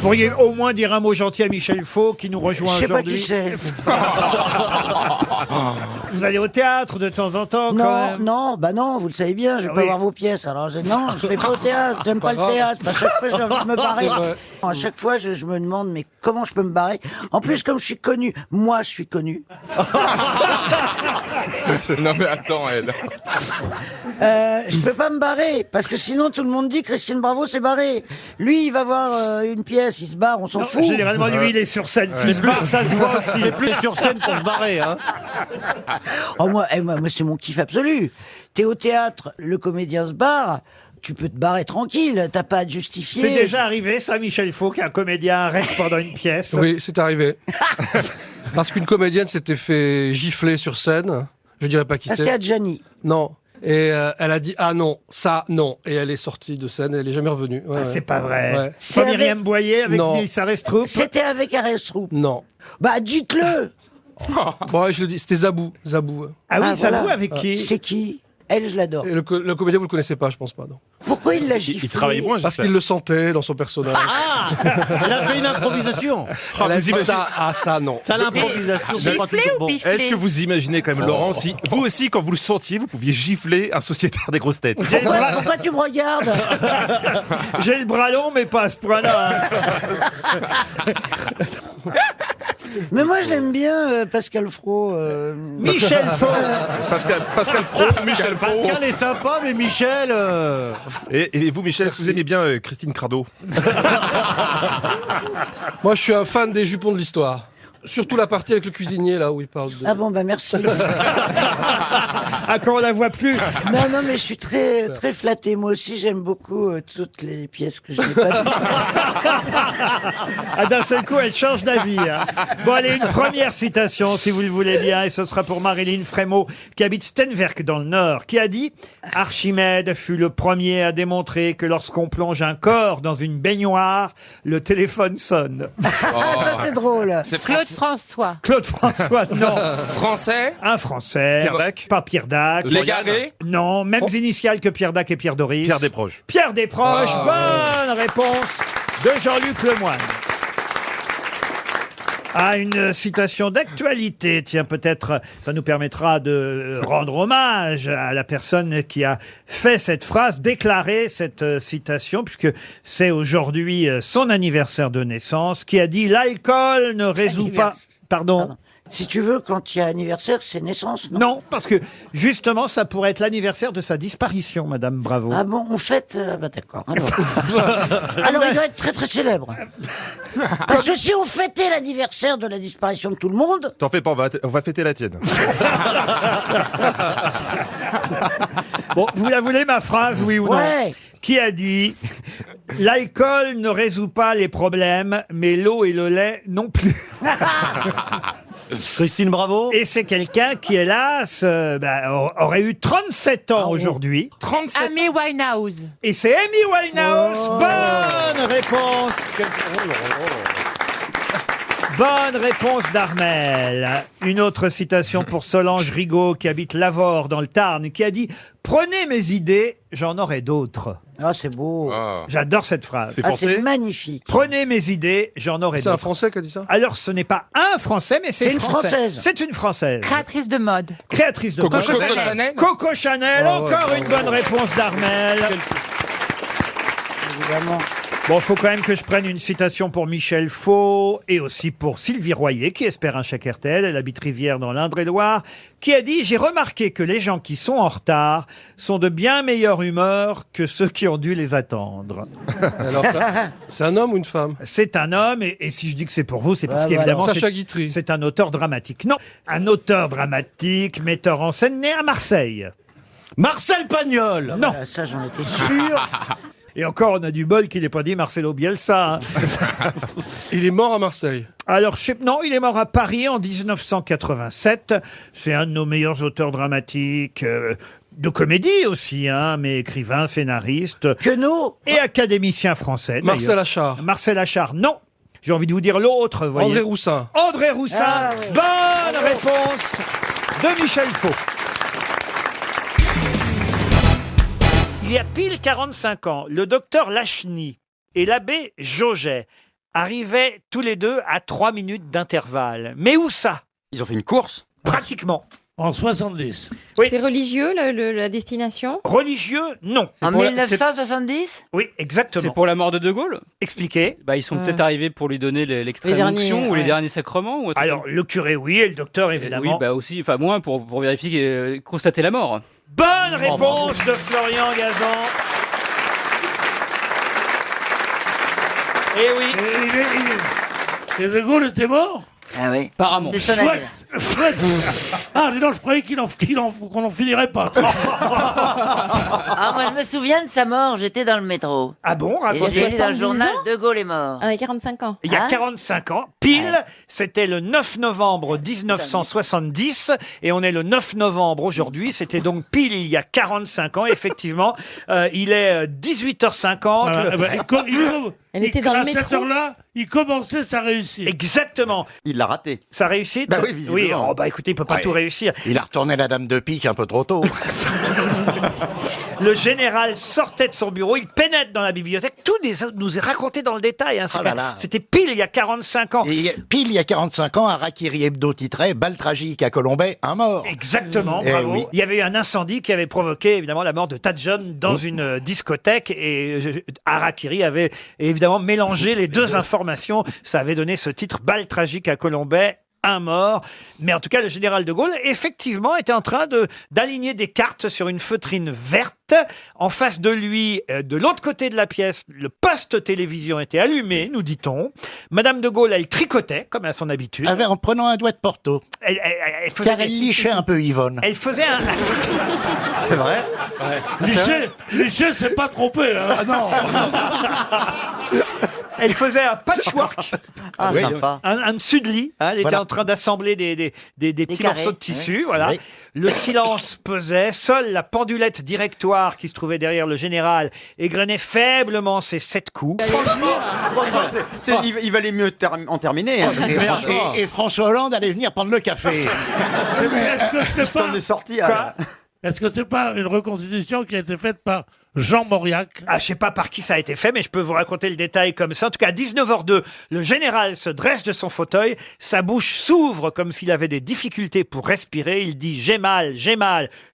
pourriez au moins dire un mot gentil à Michel Faux qui nous rejoint aujourd'hui. Je sais pas qui c'est. Vous allez au théâtre de temps en temps quand même. Non, vous le savez bien, je vais pas voir vos pièces. Alors non, je vais pas au théâtre, j'aime pas le théâtre. À chaque fois, j'ai envie de me barrer. À chaque fois, je me demande, mais comment je peux me barrer? En plus, comme je suis connu, moi, je suis connu. Non mais attends, elle. Je peux pas me barrer, parce que sinon tout le monde dit Christine Bravo s'est barrée. Lui, il va voir une pièce, il se barre, on s'en fout. Généralement, lui, il est sur scène. S'il se barre, ça se voit aussi. C'est plus sur scène pour se barrer, hein. Oh, moi, c'est mon kiff absolu. T'es au théâtre, le comédien se barre, tu peux te barrer tranquille, t'as pas à te justifier. C'est déjà arrivé, ça, Michel Faux, qu'un comédien arrête pendant une pièce. Oui, c'est arrivé. Parce qu'une comédienne s'était fait gifler sur scène. Je dirais pas qui Ah, c'est c'est. Adjani. Non. Et elle a dit ah non, ça non. Et elle est sortie de scène. Elle est jamais revenue. Ouais, ouais. C'est pas vrai. Ouais. C'est pas Myriam Boyer avec Non. Nils Arestrup. C'était avec Arestrup. Non. Bah, dites-le. Bon, ouais, je le dis. C'était Zabou. Zabou. Ah oui, ça voilà. vous avec qui? C'est qui? Elle, je l'adore. Et le comédien, vous le connaissez pas, je pense pas. Non. Pourquoi il l'a giflé? Il travaille moins, Parce qu'il le sentait dans son personnage. Il a fait une improvisation. Elle a dit ça, ah ça non. Ça, l'improvisation, c'est pas Gifler toujours ou bon. bifler? Est-ce que vous imaginez quand même, Laurent, si vous aussi, quand vous le sentiez, vous pouviez gifler un sociétaire des grosses têtes? Pourquoi tu me regardes? J'ai le bras long, mais pas à ce point-là. Mais moi, je l'aime bien, Pascal Fro. Michel Faux. Pascal Pro, Michel Pro. Pascal est sympa, mais Michel... Et vous, Michel, est-ce que vous aimez bien Christine Crado? Moi, je suis un fan des jupons de l'histoire. Surtout la partie avec le cuisinier, là, où il parle de... Ah bon, bah merci. Ah, quand on la voit plus. Non, mais je suis très, très flatté. Moi aussi, j'aime beaucoup toutes les pièces que je n'ai pas vues. Ah, d'un seul coup, elle change d'avis. Hein. Bon, allez, une première citation, si vous le voulez bien, et ce sera pour Marilyn Frémaux, qui habite Stenwerk dans le Nord, qui a dit « Archimède fut le premier à démontrer que lorsqu'on plonge un corps dans une baignoire, le téléphone sonne. Ah, ça, c'est drôle. Claude François. » Claude François, non. Français? Un Français. Pierre Dac? Pas Pierre Dac. Légaré? Non, mêmes initiales que Pierre Dac et Pierre Doris. Pierre Desproges. Pierre Desproges, bonne réponse de Jean-Luc Lemoyne. Ah, une citation d'actualité. Tiens, peut-être ça nous permettra de rendre hommage à la personne qui a fait cette phrase, déclaré cette citation, puisque c'est aujourd'hui son anniversaire de naissance, qui a dit « L'alcool ne résout pas... » Pardon. Si tu veux, quand il y a anniversaire, c'est naissance, non? Non, parce que justement, ça pourrait être l'anniversaire de sa disparition, Madame Bravo. Ah bon, on fête... bah d'accord. Alors il doit être très très célèbre. Parce que si on fêtait l'anniversaire de la disparition de tout le monde... T'en fais pas, on va fêter la tienne. Bon, vous la voulez, ma phrase, oui ou non? Ouais. Qui a dit « L'alcool ne résout pas les problèmes, mais l'eau et le lait non plus. » Christine Bravo. Et c'est quelqu'un qui, hélas, aurait eu 37 ans aujourd'hui. 37. Amy Winehouse. Et c'est Amy Winehouse. Bonne réponse. Bonne réponse d'Armel. Une autre citation pour Solange Rigaud, qui habite Lavore dans le Tarn, qui a dit « Prenez mes idées, j'en aurai d'autres. » Ah, c'est beau. Ah. J'adore cette phrase. C'est Ah, français? c'est magnifique. Prenez mes idées, j'en aurai C'est un d'autres. Français qui a dit ça? Alors, ce n'est pas un Français, mais c'est une français. Française. C'est une Française. Créatrice de mode. Créatrice de Coco mode. Chanel? Coco Chanel, Ah ouais, encore une bonne réponse d'Armel. Évidemment. Bon, il faut quand même que je prenne une citation pour Michel Faux et aussi pour Sylvie Royer, qui espère un chèque RTL. Elle habite Rivière dans l'Indre-et-Loire, qui a dit « J'ai remarqué que les gens qui sont en retard sont de bien meilleure humeur que ceux qui ont dû les attendre. Alors, c'est un homme ou une femme » C'est un homme, et si je dis que c'est pour vous, c'est parce Ouais, qu'évidemment, voilà. Sacha c'est Guitry. c'est un auteur dramatique. Non, un auteur dramatique, metteur en scène, né à Marseille. Marcel Pagnol. Non. Ah, ça, j'en étais sûr. Et encore, on a du bol qu'il n'ait pas dit Marcelo Bielsa. Hein. Il est mort à Marseille. Alors, non, il est mort à Paris en 1987. C'est un de nos meilleurs auteurs dramatiques, de comédie aussi, hein, mais écrivain, scénariste Queneau. et académicien français. Marcel d'ailleurs. Achard. Marcel Achard, non. J'ai envie de vous dire l'autre, vous voyez. André Roussin. André Roussin. Ah, oui. Bonne réponse de Michel Faux. Il y a pile 45 ans, le docteur Lachny et l'abbé Jauget arrivaient tous les deux à 3 minutes d'intervalle. Mais où ça? Ils ont fait une course? Pratiquement. En 70. Oui. C'est religieux, la destination? Religieux, non. En 1970? Oui, exactement. C'est pour la mort de De Gaulle? Expliquez. Ils sont peut-être arrivés pour lui donner l'extrême Les derniers, onction ou les ouais. derniers sacrements ou Alors, le curé, oui, et le docteur, évidemment. Oui, aussi, enfin moins pour vérifier, constater la mort. Bonne réponse de Florian Gazan. Eh oui. Et De Gaulle était mort? Ah oui. Apparemment. C'est son avis. Chouette. Ah, dis donc, je croyais qu'on en finirait pas. Ah, moi, je me souviens de sa mort, j'étais dans le métro. Ah bon, Et j'ai lu dans le 70 journal, ans De Gaulle est mort. Avec 45 ans. Il y a Hein 45 ans, pile, c'était le 9 novembre 1970, et on est le 9 novembre aujourd'hui, c'était donc pile il y a 45 ans, effectivement. Il est 18h50. Voilà, Elle était dans le à métro. cette heure-là, il commençait sa réussite. Exactement. Il l'a raté. Sa réussite? Bah oui, visiblement. Oui, écoutez, il peut pas tout réussir. Il a retourné la dame de pique un peu trop tôt. Le général sortait de son bureau, il pénètre dans la bibliothèque, tout nous est raconté dans le détail. Hein. Oh là là. C'était pile il y a 45 ans. Et pile il y a 45 ans, Harakiri Hebdo titrait Balle tragique à Colombay, un mort. Exactement, Eh bravo. oui. Il y avait eu un incendie qui avait provoqué évidemment la mort de tas de jeunes dans une discothèque et Harakiri avait évidemment mélangé les deux informations. Ça avait donné ce titre Balle tragique à Colombay. Un mort. Mais en tout cas, le général de Gaulle, effectivement, était en train d'aligner des cartes sur une feutrine verte. En face de lui, de l'autre côté de la pièce, le poste télévision était allumé, nous dit-on. Madame de Gaulle, elle tricotait, comme à son habitude. En prenant un doigt de Porto. Elle faisait Car elle lichait un peu Yvonne. Elle faisait un... C'est vrai? Liché, c'est pas trompé. Hein. Ah non. Elle faisait un patchwork. Ah, Oui. sympa. Un dessus de lit. Hein, elle était Voilà. en train d'assembler des petits carrés, morceaux de tissu. Voilà. Oui. Le silence pesait. Seule la pendulette directoire qui se trouvait derrière le général égrenait faiblement ses 7 coups. Il valait mieux en terminer. Hein, Et François Hollande allait venir prendre le café. Est-ce sorti. Quoi Est-ce que c'est pas une reconstitution qui a été faite par Jean Mauriac? Ah, je sais pas par qui ça a été fait, mais je peux vous raconter le détail comme ça. En tout cas, à 19h02, le général se dresse de son fauteuil, sa bouche s'ouvre comme s'il avait des difficultés pour respirer. Il dit « J'ai mal,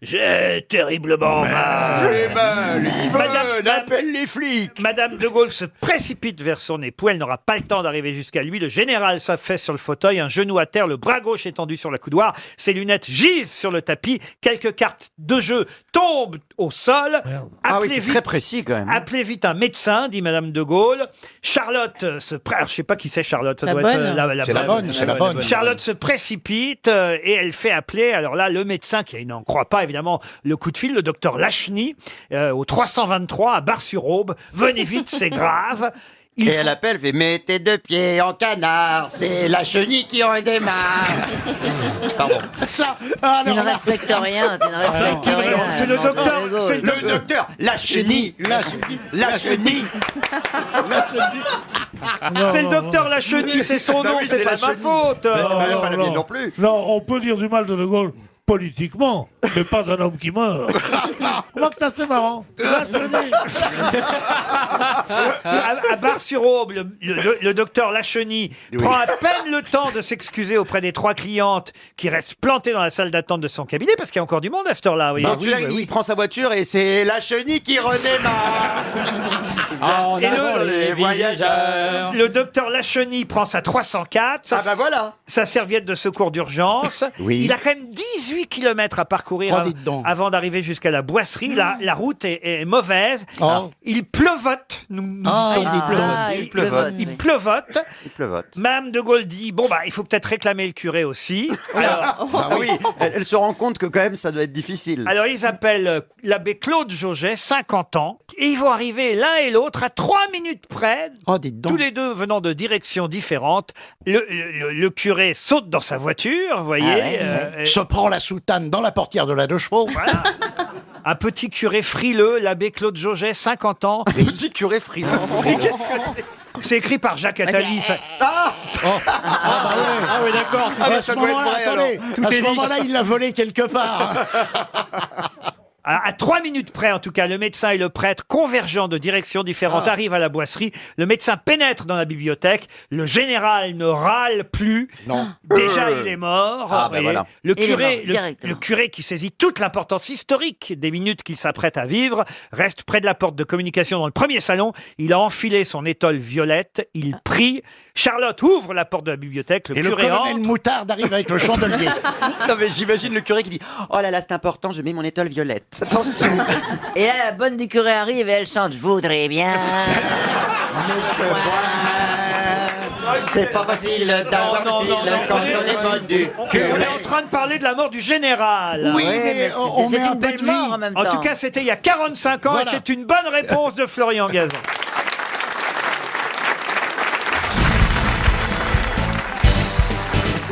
j'ai terriblement mal. J'ai mal, Madame- appelle les flics. Madame de Gaulle se précipite vers son époux. Elle n'aura pas le temps d'arriver jusqu'à lui. Le général s'affaisse sur le fauteuil, un genou à terre, le bras gauche étendu sur la coudoir. Ses lunettes gisent sur le tapis. Quelques cartes de jeu tombent au sol. Appelez vite- précis quand même. Appelez vite un médecin, dit Madame de Gaulle. Charlotte se prête. Je sais pas qui c'est Charlotte. Ça La doit bonne. être C'est la bonne, c'est la bonne. Charlotte se précipite et elle fait appeler, alors là, le médecin qui n'en croit pas évidemment le coup de fil, le docteur Lachny, au 323 à Bar-sur-Aube. Venez vite, c'est grave. Il faut- appelle, fait mettez 2 pieds en canard, c'est la chenille qui redémarre. Pardon. Ça, Tu ne respectes rien, tu ne respectes rien. C'est le mon Dieu, docteur, De Gaulle. c'est le docteur, la chenille, la chenille. c'est le docteur Lacheny, c'est son nom, oui, c'est c'est pas ma Lacheny. faute. pas la mienne non plus. Non, on peut dire du mal de De Gaulle politiquement, mais pas d'un homme qui meurt. Remarque, c'est assez marrant. Là, je le dis. À Bar-sur-Aube, le docteur Lacheny prend à peine le temps de s'excuser auprès des 3 clientes qui restent plantées dans la salle d'attente de son cabinet, parce qu'il y a encore du monde à cette heure-là. Vous voyez. Il prend sa voiture et c'est la chenille qui redémarre. En Et avant le- les voyageurs. Le docteur Lacheny prend sa 304, voilà. sa serviette de secours d'urgence. Oui. Il a quand même 18 km à parcourir Oh, dites donc. avant d'arriver jusqu'à la boisserie. La route est mauvaise. Oh. Il pleuvote, nous Ah, dit-on. dites donc. Il pleuvote. Il oui. pleuvote. Il pleuvote. Madame de Gaulle dit, bon, bah, il faut peut-être réclamer le curé aussi. Alors, Ah oui, elle se rend compte que quand même ça doit être difficile. alors ils appellent l'abbé Claude Jauget, 50 ans, et ils vont arriver l'un et l'autre à 3 minutes près, Oh, dites donc. tous les deux venant de directions différentes. Le curé saute dans sa voiture, vous voyez. Ah ouais, Se prend la soutane dans la portière de la deux chevaux. Voilà. Un petit curé frileux, l'abbé Claude Jauget, 50 ans. Petit curé frileux. Mais qu'est-ce que c'est? C'est écrit par Jacques Attali. ça- Ah oui, d'accord. À ce moment-là, attendez, à ce moment-là, il l'a volé quelque part. À 3 minutes près, en tout cas, le médecin et le prêtre, convergeant de directions différentes, arrivent à la boisserie. Le médecin pénètre dans la bibliothèque. Le général ne râle plus. Non. Déjà, il est mort. Ah, Vous ben voyez. voilà. Le Il est curé, mort, directement. le curé qui saisit toute l'importance historique des minutes qu'il s'apprête à vivre, reste près de la porte de communication dans le premier salon. Il a enfilé son étole violette. Il prie. Charlotte ouvre la porte de la bibliothèque. Le Et le curé colonel entre. Moutarde arrive avec le chandelier. Non mais j'imagine le curé qui dit « Oh là là, c'est important, je mets mon étole violette. » Et là, la bonne du curé arrive et elle chante « Je voudrais bien. C'est pas facile d'avoir Non, non, facile non, quand on est- on est bonne du On curé. est en train de parler de la mort du général. Oui, Ouais, mais mais on c'est met un une peu belle de mort en vie. même En temps. tout cas, c'était il y a 45 ans Voilà. et c'est une bonne réponse de Florian Gazan.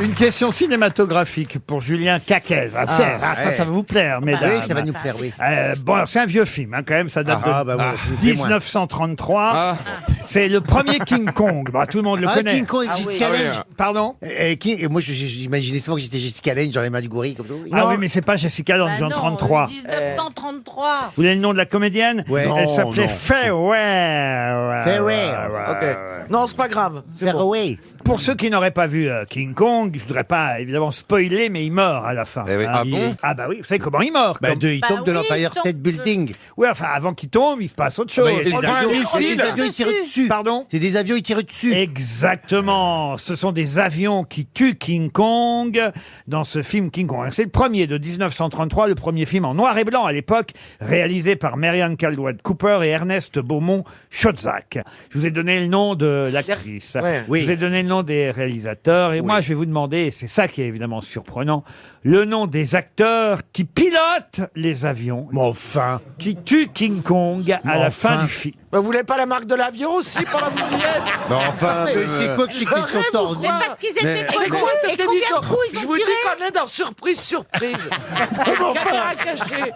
Une question cinématographique pour Julien Caquez. À faire. Ah, ça va vous plaire, mesdames. Oui, ça va nous plaire, oui. Bon, alors, c'est un vieux film, hein, quand même. Ça date Ah, de bah ouais, témoin. 1933. C'est le premier King Kong. Bah, tout le monde le connaît. King Kong et Jessica Lange. Pardon Et moi, j'imaginais souvent que j'étais Jessica Lange dans les mains du gorille, comme ça. Ah oui, mais c'est pas Jessica Lange en 33. 1933. Vous voulez le nom de la comédienne Ouais. Elle Non, s'appelait non. Farewell. Farewell. Non, c'est pas grave. C'est bon. Fairway. Pour ceux qui n'auraient pas vu King Kong, je voudrais pas évidemment spoiler, mais il meurt à la fin. Eh oui. Hein. Ah bon Ah bah oui, vous savez comment il meurt Bah, comme- il Bah tombe de oui, l'Empire il tombe State Building. Ouais, enfin avant qu'il tombe, il se passe autre chose. Bah, il y a des prend un avions- missile. des avions, ils tirent dessus. Pardon C'est des avions, ils tirent dessus. Exactement. Ce sont des avions qui tuent King Kong dans ce film King Kong. C'est le premier de 1933, le premier film en noir et blanc à l'époque, réalisé par Marianne Caldwell Cooper et Ernest Beaumont Schotzak. Je vous ai donné le nom de l'actrice. Ouais. Oui. Je vous ai donné le nom des réalisateurs. Et moi, je vais vous demander, et c'est ça qui est évidemment surprenant, le nom des acteurs qui pilotent les avions, Mais enfin. qui tuent King Kong à Mais la fin enfin. du film. Bah, vous voulez pas la marque de l'avion aussi pendant que vous y êtes Mais enfin, mais c'est quoi que c'est qu'ils sont tordus Mais parce qu'ils étaient C'est connus. quoi cette Et combien émission de coups ils Je ont vous dis tiré qu'on est dans surprise. Caméra cachée.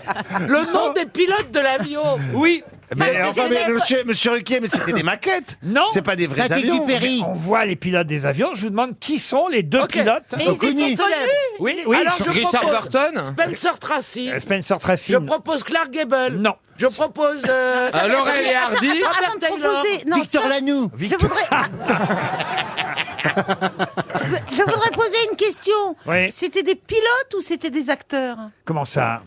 Le nom des pilotes de l'avion. Oui. Mais enfin, c'est des- monsieur Ruquier, mais c'était des maquettes. Non. C'est pas des vrais Saint-Exupéry. avions. Perry. On voit les pilotes des avions. Je vous demande qui sont les deux Ok. pilotes. Mais Ils ils sont étaient célèbres. Oui, oui. Alors ils sont- je Richard propose Burton Spencer Tracy. Spencer Tracy. Je propose Clark Gable. Non. Je propose Laurel et Hardy. Robert Avant de Taylor. proposer- non, Victor ça, Lanoux. je voudrais poser une question. Oui. C'était des pilotes ou c'était des acteurs? Comment ça?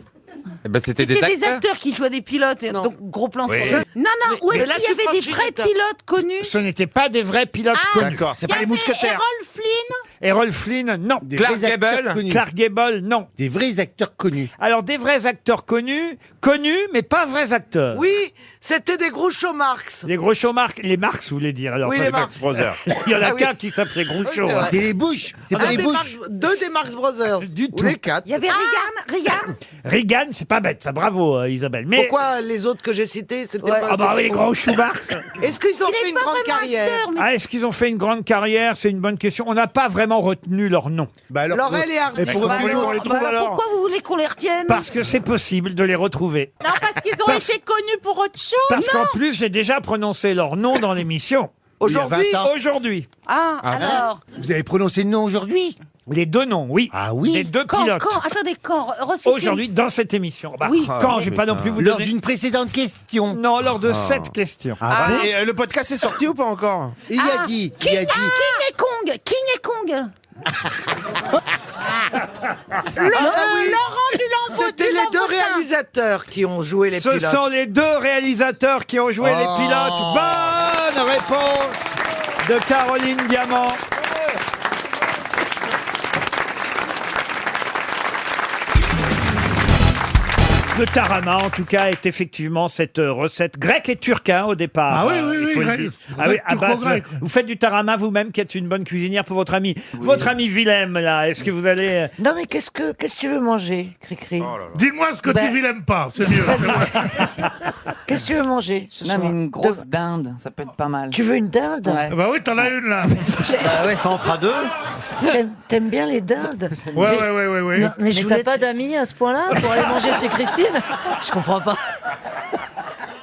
Eh ben, c'était C'était des des acteurs. acteurs qui jouaient des pilotes, et Non. donc gros plan Oui. sur eux. Non, non, où est-ce mais là, qu'il y c'est avait des vrais Franchita. pilotes connus? Ce n'étaient pas des vrais pilotes connus. D'accord, c'est Il y pas les avait mousquetaires. Errol Flynn. Errol Flynn, non. Des Clark vrais acteurs Gable. connus. Clark Gable, non. Des vrais acteurs connus. Alors, des vrais acteurs connus, mais pas vrais acteurs. Oui, c'était des Groucho Marx. Les Groucho Marx, les Marx, vous voulez dire. Alors, Oui, les Marx. Brothers. Il y en a Ah oui. qu'un qui s'appelait Groucho. Oui, c'est vrai. hein. Des les Bush. C'est pas les Bush. Deux des Marx Brothers. Du Ou tout. les quatre. Il y avait Reagan. Reagan, c'est pas bête, ça, bravo Isabelle. Mais Pourquoi les autres que j'ai cités, c'était pas... ah bah oui, les Groucho Marx. Est-ce qu'ils ont Il fait est une pas grande vraiment carrière acteur, mais Ah, est-ce qu'ils ont fait une grande carrière? C'est une bonne question. On n'a pas vraiment retenu leur nom. Bah alors, Laurel et Hardy. Et pour Bah, on les alors, trouve bah, alors. pourquoi vous voulez qu'on les retienne? Parce que c'est possible de les retrouver. Non, parce qu'ils ont Parce- été connus pour autre chose. Parce qu'en plus, j'ai déjà prononcé leur nom dans l'émission. Aujourd'hui, Il y a 20 ans. Aujourd'hui. Ah, alors. Vous avez prononcé le nom aujourd'hui? Les deux noms, oui. Ah oui. Les deux Quand, pilotes. attendez, quand recyclez- Aujourd'hui, dans cette émission. Bah, Oui. quand, je vais pas non plus vous Lors donner... d'une précédente question. Non, lors de cette question. Ah, bon Et le podcast est sorti ou pas encore? Il a dit. Il a dit. King et Kong. King et Kong. Laurent Dulambeau. c'était les deux réalisateurs qui ont joué les Ce pilotes. sont les deux réalisateurs qui ont joué les Oh. pilotes. Bonne réponse de Caroline Diamant. Le tarama, en tout cas, est effectivement cette recette grecque et turque hein, au départ. Ah oui, oui, il oui, faut le grec. dire. Recette à base, turco-grecque. vous faites du tarama vous-même, qui êtes une bonne cuisinière pour votre ami. Votre ami Willem, là, est-ce que vous allez... Non, mais qu'est-ce que tu veux manger, Cricri? Dis-moi ce que Ben- tu n'aimes pas, c'est mieux. Qu'est-ce que tu veux manger ce Non, soir? mais une grosse dinde, ça peut être pas mal. Tu veux une dinde? Ouais. Bah oui, t'en as une là. Bah ouais. Ça en fera deux. T'aimes bien les dindes? Ouais. Non, mais je Mais voulais t'as pas d'amis à ce point-là pour aller manger chez Christine? Je comprends pas.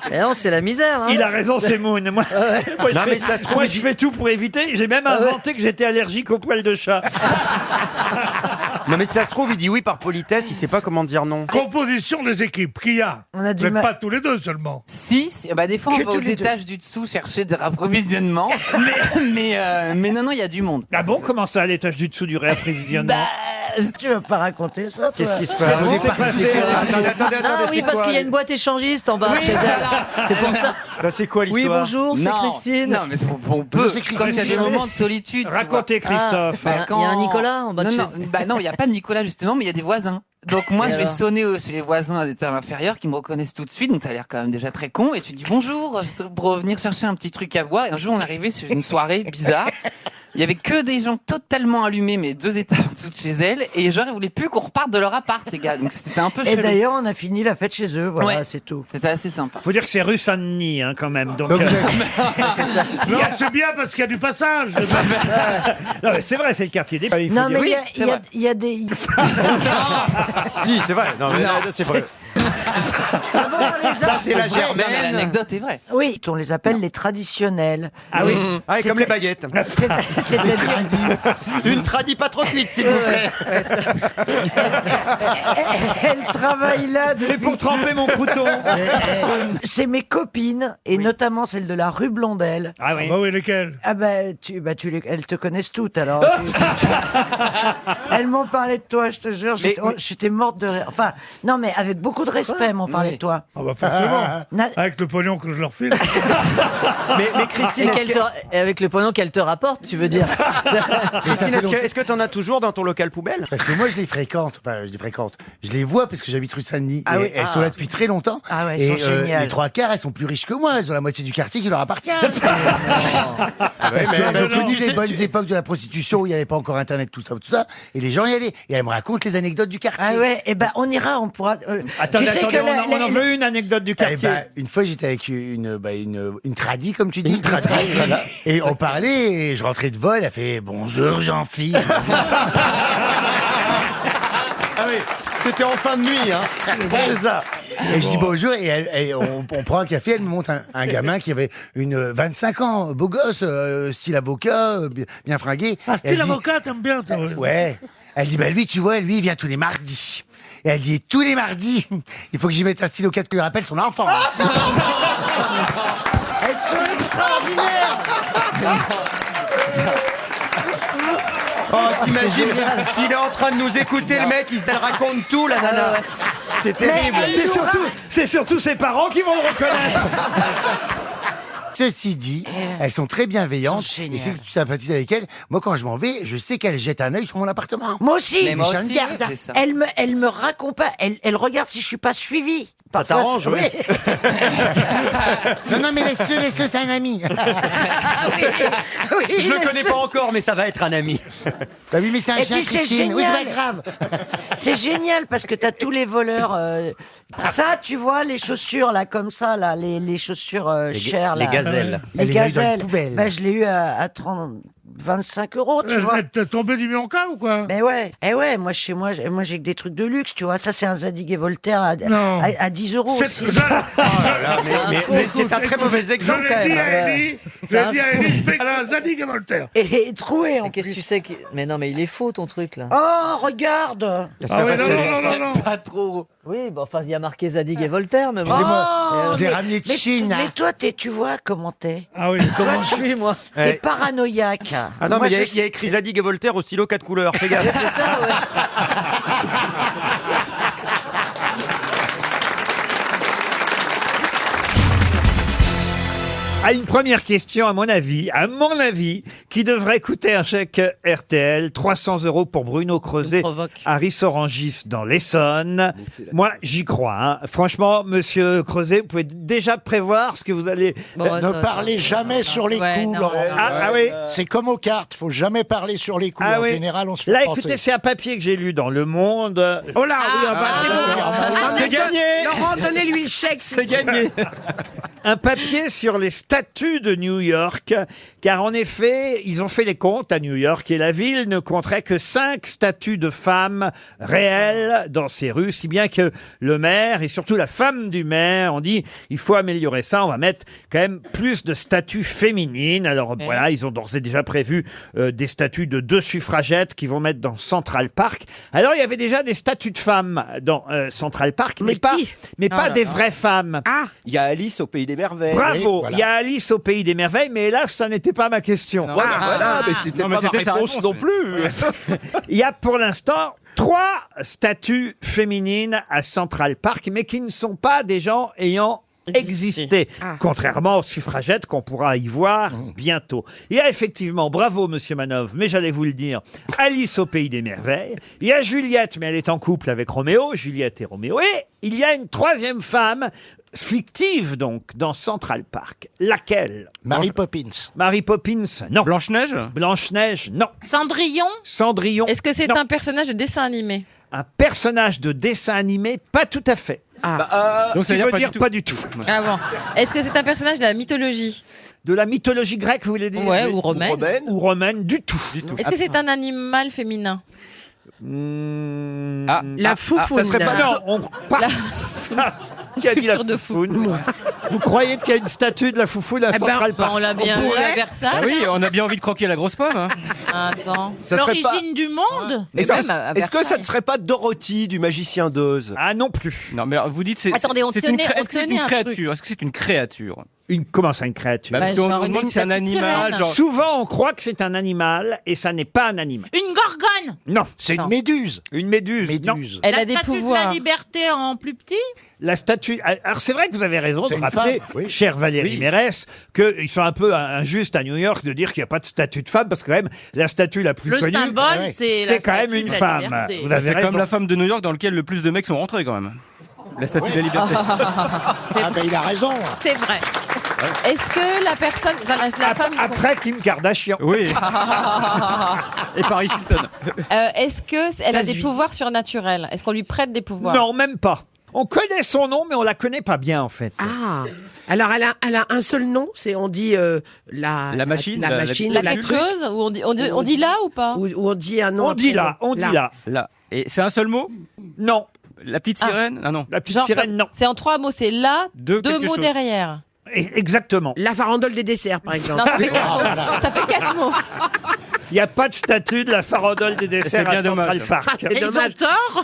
Mais non, c'est la misère. Hein. Il a raison, c'est Moon. Moi, Non, mais ça se trouve, je fais tout pour éviter. J'ai même inventé que j'étais allergique aux poils de chat. Non, mais si ça se trouve, il dit oui par politesse, il sait pas comment dire non. Composition des équipes, qui y a On a du Mais mal. pas tous les deux seulement. Si, bah des fois on Que va tous aux les deux. étages du dessous chercher des approvisionnements, mais non, il y a du monde. Ah bon, comment ça, à l'étage du dessous du réapprovisionnement? Tu vas pas raconter ça, toi. Qu'est-ce qui se passe Qu'est-ce qui s'est passé Attendez, Ah oui, c'est parce quoi qu'il y a une boîte échangiste en bas chez elle. C'est pour ça. C'est quoi Oui, l'histoire bonjour, c'est Non, Christine. Non, mais on peut. c'est Christine Quand il y a des Simet. moments de solitude. tu vois. Racontez, Christophe. Bah, Il y a un Nicolas en bas de Non, non, il n'y a pas de Nicolas justement, mais il y a des voisins. Donc moi, Et je vais alors sonner chez les voisins à l'étage inférieur qui me reconnaissent tout de suite. Donc t'as l'air quand même déjà très con. Et tu dis bonjour, je suis pour venir chercher un petit truc à boire. Et un jour, on est arrivé sur une soirée bizarre. Il y avait que des gens totalement allumés, mais 2 étages en dessous de chez elle. Et genre, ils voulaient plus qu'on reparte de leur appart, les gars. Donc c'était un peu Et chelou. d'ailleurs, on a fini la fête chez eux, voilà, Ouais. c'est tout. C'était assez sympa. Faut dire que c'est rue Saint-Denis, hein, quand même. Donc, Donc, Non, c'est bien parce qu'il y a du passage. non, mais c'est vrai, c'est le quartier des. Il faut Non, dire. mais Oui, il y a- il y a des... Si, c'est vrai. Non, mais là, c'est vrai. Ça, c'est la Non, mais germaine. l'anecdote est vraie. Oui, on les appelle les traditionnels. Ah oui. Ah, et comme les baguettes. C'est-à-dire, Une tradie pas trop cuite, s'il vous plaît. elle travaille là C'est depuis... pour tremper mon crouton. C'est mes copines, et notamment celle de la rue Blondel. Ah oui. Bah oui, lesquels Ah elles te connaissent toutes alors. Elles m'ont parlé de toi, je te jure. J'étais morte de rire. Enfin, non, mais avec beaucoup de respect, m'ont parlé Oui. de toi. Ah bah forcément. Na- Avec le pognon que je leur file. Mais Christine, Et avec le pognon qu'elle te rapporte, tu veux dire. Christine, est-ce que t'en as toujours dans ton local poubelle? Parce que moi, je les fréquente. Enfin, je les fréquente. Je les vois parce que j'habite rue Saint-Denis. Ah Et oui, elles sont là depuis très longtemps. Ah ouais, elles Et sont géniales. les 3/4, elles sont plus riches que moi. Elles ont la moitié du quartier qui leur appartient. Parce mais qu'elles ont non, connu tu les sais, bonnes époques de la prostitution où il n'y avait pas encore Internet, tout ça. Et les gens y allaient. Et elles me racontent les anecdotes du quartier. Ah ouais, ben on ira, on pourra. Attendez, tu sais attendez, que on en veut une anecdote du Eh quartier. ben, une fois, j'étais avec une tradie, comme tu dis. Une tradie, voilà. Et on parlait, et je rentrais de vol, elle a fait « Bonjour, Jean-Philippe ». Ah oui, c'était en fin de nuit, hein. C'est ça. Et je dis bonjour, et on prend un café, elle me montre un gamin qui avait 25 ans, beau gosse, style avocat, bien fringué. Ah, Et style elle dit- avocat, t'aimes bien, toi. Ouais. Elle dit, bah lui, tu vois, lui, il vient tous les mardis. Et elle dit, tous les mardis, il faut que j'y mette un stylo 4 qui lui rappelle son enfant. Elles sont extraordinaires. Oh, t'imagines s'il est en train de nous écouter, le mec, il se raconte tout, la nana. C'est terrible. C'est surtout ses parents qui vont le reconnaître. Ceci dit, elles sont très bienveillantes. Elles sont géniales. Et c'est que tu sympathises avec elles. Moi, quand je m'en vais, je sais qu'elles jettent un œil sur mon appartement. Moi aussi. Mais moi chiens de aussi, garde. ouais, c'est ça. Elle me raccompagne. Elle regarde si je suis pas suivi. Ça t'arrange, oui. Non, mais laisse-le, c'est un ami. Oui, Je le connais pas encore, mais ça va être un ami. Bah oui, mais c'est un Et chien, puis c'est Christine. Oui, génial. c'est pas grave. C'est génial parce que t'as tous les voleurs. Ça, tu vois, les chaussures là, comme ça, là, les chaussures chères là. les gazelles. Les Elle les a eu dans les gazelles. poubelles. Bah, je l'ai eu à 25 €, tu vois. T'es tombé du Mionca ou quoi? Mais ouais, moi chez moi, j'ai que des trucs de luxe, tu vois. Ça, c'est un Zadig et Voltaire Non. à 10 € C'est- aussi. Mais c'est un très mauvais Je exemple, quand l'ai dit même. à Ellie, C'est un je fais un Zadig et Voltaire. Et troué en Mais qu'est-ce que plus. tu sais que... Mais non, mais il est faux ton truc là. Oh, regarde. Ah oui, non. Pas trop. Oui, bah enfin il y a marqué Zadig et Voltaire, mais bon. Oh, Je l'ai mais- ramené de mais- Chine. Mais toi, tu vois comment t'es. Ah oui. Comment je suis moi? T'es Ouais. paranoïaque. Ah non, Moi, mais il y je a écrit Zadig et Voltaire au stylo 4 couleurs. Fais gaffe. C'est ça, ouais. À une première question, à mon avis, qui devrait coûter un chèque RTL, 300 € pour Bruno Creuset, à Rissorangis dans l'Essonne. Moi, j'y crois. Hein. Franchement, monsieur Creuset, vous pouvez déjà prévoir ce que vous allez... Ne parlez jamais sur les coups, Laurent. Ah oui. C'est comme aux cartes, faut jamais parler sur les coups. Ah en oui. général, on se fait Là, penser. écoutez, c'est un papier que j'ai lu dans Le Monde. Oh là, oui, c'est bon. C'est gagné. Laurent, donnez-lui le chèque. C'est gagné. Un papier sur les statues statues de New York, car en effet, ils ont fait les comptes à New York et la ville ne compterait que 5 statues de femmes réelles dans ses rues, si bien que le maire et surtout la femme du maire ont dit il faut améliorer ça, on va mettre quand même plus de statues féminines. Alors voilà, ils ont d'ores et déjà prévu des statues de 2 suffragettes qu'ils vont mettre dans Central Park. Alors il y avait déjà des statues de femmes dans Central Park, mais pas des vraies femmes. Il y a Alice au Pays des Merveilles. Bravo, Voilà. il y a Alice au Pays des Merveilles, mais hélas, ça n'était pas ma question. Voilà, mais c'était pas ma réponse non plus. Il y a pour l'instant 3 statues féminines à Central Park, mais qui ne sont pas des gens ayant existé, contrairement aux suffragettes qu'on pourra y voir bientôt. Il y a effectivement, bravo Monsieur Manov, mais j'allais vous le dire, Alice au Pays des Merveilles. Il y a Juliette, mais elle est en couple avec Roméo, Juliette et Roméo. Et il y a une 3e femme, fictive donc, dans Central Park. Laquelle? Mary Poppins. Mary Poppins, non. Blanche-Neige? Blanche-Neige, non. Cendrillon? Cendrillon. Est-ce que c'est non. un personnage de dessin animé? Un personnage de dessin animé? Pas tout à fait. Donc Ce qui veut dire pas du tout. Ah bon. Est-ce que c'est un personnage de la mythologie? De la mythologie grecque, vous voulez dire? Ouais, ou romaine. Ou romaine, du tout. Est-ce que c'est un animal féminin? La foufoune. Ça serait pas... Non, on... Qui a dit la foufoune? Vous croyez qu'il y a une statue de la foufoune à Central Park? On l'a bien vu à Versailles. Ah oui, on a bien envie de croquer la grosse pomme. Hein. Attends. L'origine du monde? Est-ce que ça ne serait pas Dorothy du Magicien d'Oz? Ah non plus. Non, mais alors, vous dites c'est. Attendez, on c'est tenait- une on est-ce que c'est tenait une un créature? Est-ce que c'est une créature? Comment ça, une créature? Bah, parce qu'on nous demande si c'est un animal. Genre... Souvent, on croit que c'est un animal, et ça n'est pas un animal. Une gorgone? Non. C'est une méduse. Une méduse, non. Elle La a des statue pouvoirs. de la liberté en plus petit? La statue... Alors, c'est vrai que vous avez raison de C'est une rappeler, femme, oui. chère Valérie Oui. Mérès, qu'ils sont un peu injustes à New York de dire qu'il n'y a pas de statue de femme, parce que quand même, la statue la plus Le connue, symbole, c'est la quand même statue une de la femme. liberté. Vous avez C'est raison. comme la femme de New York dans lequel le plus de mecs sont rentrés quand même. La statue de la liberté. Ah ben il a raison. C'est vrai. Est-ce que la personne, enfin, la femme, Après Kim Kardashian. Oui. Et Paris Hilton. est-ce que elle a des pouvoirs surnaturels? Est-ce qu'on lui prête des pouvoirs? Non, même pas. On connaît son nom, mais on la connaît pas bien, en fait. Ah, alors elle a un seul nom, c'est on dit La machine, la machine, La la quelque chose? Ou on dit là ou pas? ou on dit un nom. On dit là, on dit là. Là. Et c'est un seul mot? Non. La petite sirène? Ah non. La petite Genre sirène, comme- non. C'est en 3 mots, c'est là, De 2 quelque mots chose. derrière. Exactement. La farandole des desserts, par exemple. Non, ça fait 4 mots. Ça fait 4 mots. Il n'y a pas de statue de la farandole des desserts bien à Central dommage. Park. C'est dommage.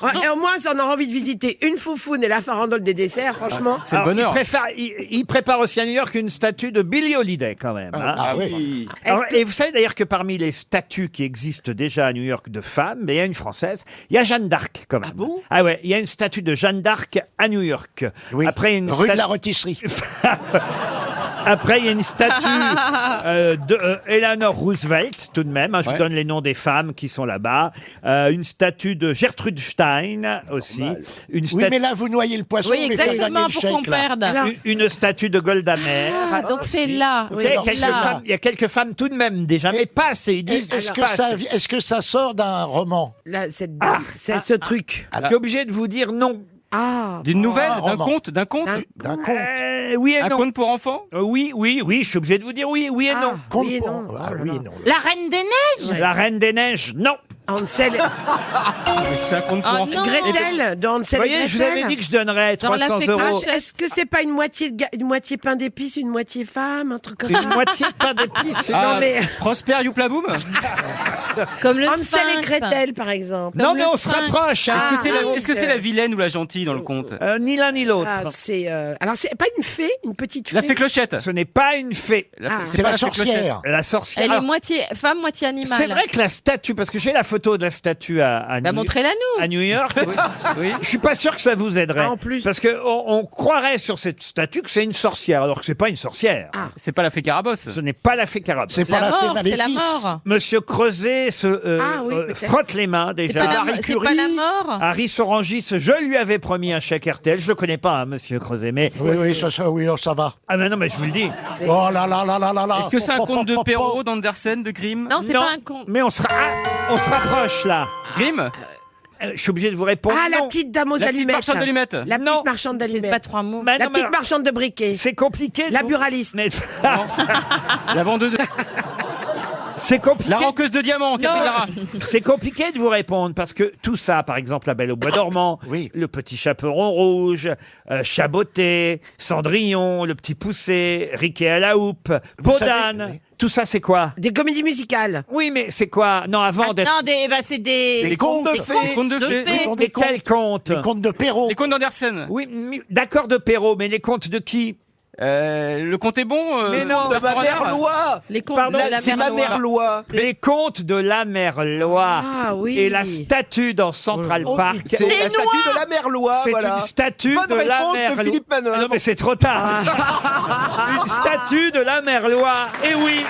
Ouais, et au moins, on a envie de visiter une foufoune et la farandole des desserts, franchement. C'est le Alors, bonheur. il prépare aussi à New York une statue de Billie Holiday, quand même. hein. Ah oui. Alors, et vous savez d'ailleurs que parmi les statues qui existent déjà à New York de femmes, mais il y a une française, il y a Jeanne d'Arc quand même. Ah bon? Ah ouais, il y a une statue de Jeanne d'Arc à New York. Oui. Après une Rue de statue- la Rôtisserie. Après, il y a une statue de Eleanor Roosevelt, tout de même. hein, je vous Ouais. donne les noms des femmes qui sont là-bas. Une statue de Gertrude Stein aussi. Une Oui, statue... mais là, vous noyez le poisson. Oui, mais faites gagner exactement, le pour chèque, qu'on là. perde. Une statue de Golda Meir. Ah, donc c'est là. Il y a donc quelques c'est là. femmes- il y a quelques femmes tout de même déjà, mais pas assez. Ils disent Est-ce pas que, ça, assez. est-ce que ça sort d'un roman? Là, c'est ce truc. Je suis obligé de vous dire non. Ah. D'une nouvelle? un D'un roman. conte? D'un conte? D'un conte? Oui et Un non. conte pour enfants? Oui, je suis obligé de vous dire oui et non. Conte oui et pour- non. Ah Oh là oui là. et non. La Reine des Neiges? La Reine des Neiges, non. Hansel. Mais c'est un conte pour Ah enfants. non. Gretel, dans Vous Hansel et voyez, Gretel. je vous avais dit que je donnerais Genre la 300 fée euros. crache. Est-ce que c'est pas une moitié, une moitié pain d'épices, une moitié femme, un truc comme C'est ça? une moitié de pain d'épices. Ah, Non, mais- Prosper Youplaboum? Comme le Hansel et sphinx. Gretel, par exemple. Non, Comme mais le on se sphinx. rapproche. hein. Est-ce que c'est Ah, est-ce que c'est la vilaine ou la gentille dans le conte? Ni l'un ni l'autre. Ah, c'est alors c'est pas une fée, une petite fée. La fée Clochette? Ce n'est pas une fée. C'est la sorcière. La sorcière. Elle est Alors, moitié femme, moitié animal. c'est vrai que la statue, parce que j'ai la photo de la statue à Bah, New- montrez-la nous. à New York. Oui. Je suis pas sûr que ça vous aiderait. Ah, en plus. Parce que on croirait sur cette statue que c'est une sorcière, alors que c'est pas une sorcière. C'est pas la fée Carabosse? Ce n'est pas la fée Carabosse. C'est pas La la fée mort, c'est la maléfice. mort. Monsieur Creuset Ah oui, peut-être. frotte les mains C'est déjà. pas, Marie c'est pas la Curie. mort. Harry Sorangis, je lui avais promis un chèque RTL. Je le connais pas, hein, Monsieur Creuset, mais Oui, oui, ça va. ah mais non, mais je vous le dis. Oh là là là là là là. Est-ce que c'est un conte de Perrault, d'Andersen, de Grimm? Non, c'est Non, pas un con. mais on se rapproche là. Grimm? je suis obligé de vous répondre. Ah, la non. petite dame aux La petite allumettes. marchande d'allumettes. La Non. petite marchande C'est d'allumettes. pas 3 mots. Bah La non, mais petite marchande de briquets. c'est compliqué. de La vous- buraliste. Mais La vendeuse. c'est compliqué. La roqueuse de diamants, Capillara. C'est compliqué de vous répondre parce que tout ça, par exemple, La Belle au Bois dormant, Oui. Le Petit Chaperon Rouge, Chaboté, Cendrillon, Le Petit Poucet, Riquet à la houppe, Podane, savez, oui. tout ça c'est quoi? Des comédies musicales. Oui, mais c'est quoi? Non, avant d'être... Non, c'est des... Des contes de des fées. Les contes de fées. Mais quels contes? Les contes de Perrault. Les contes d'Andersen. Oui, d'accord de Perrault, mais les contes de qui? Le conte est bon. Mais non, de Ma mère Loi. Les contes Pardon, de la C'est ma mère mère Loi. les contes de la mère Loi. Ah oui. Et la statue dans Central Oh, Park. C'est la statue de la mère Loi. C'est Voilà. une statue Bonne de la réponse mère de Philippe Loi. Manœuvre. Ah non, mais c'est trop tard. Une statue de la mère Loi. Eh oui.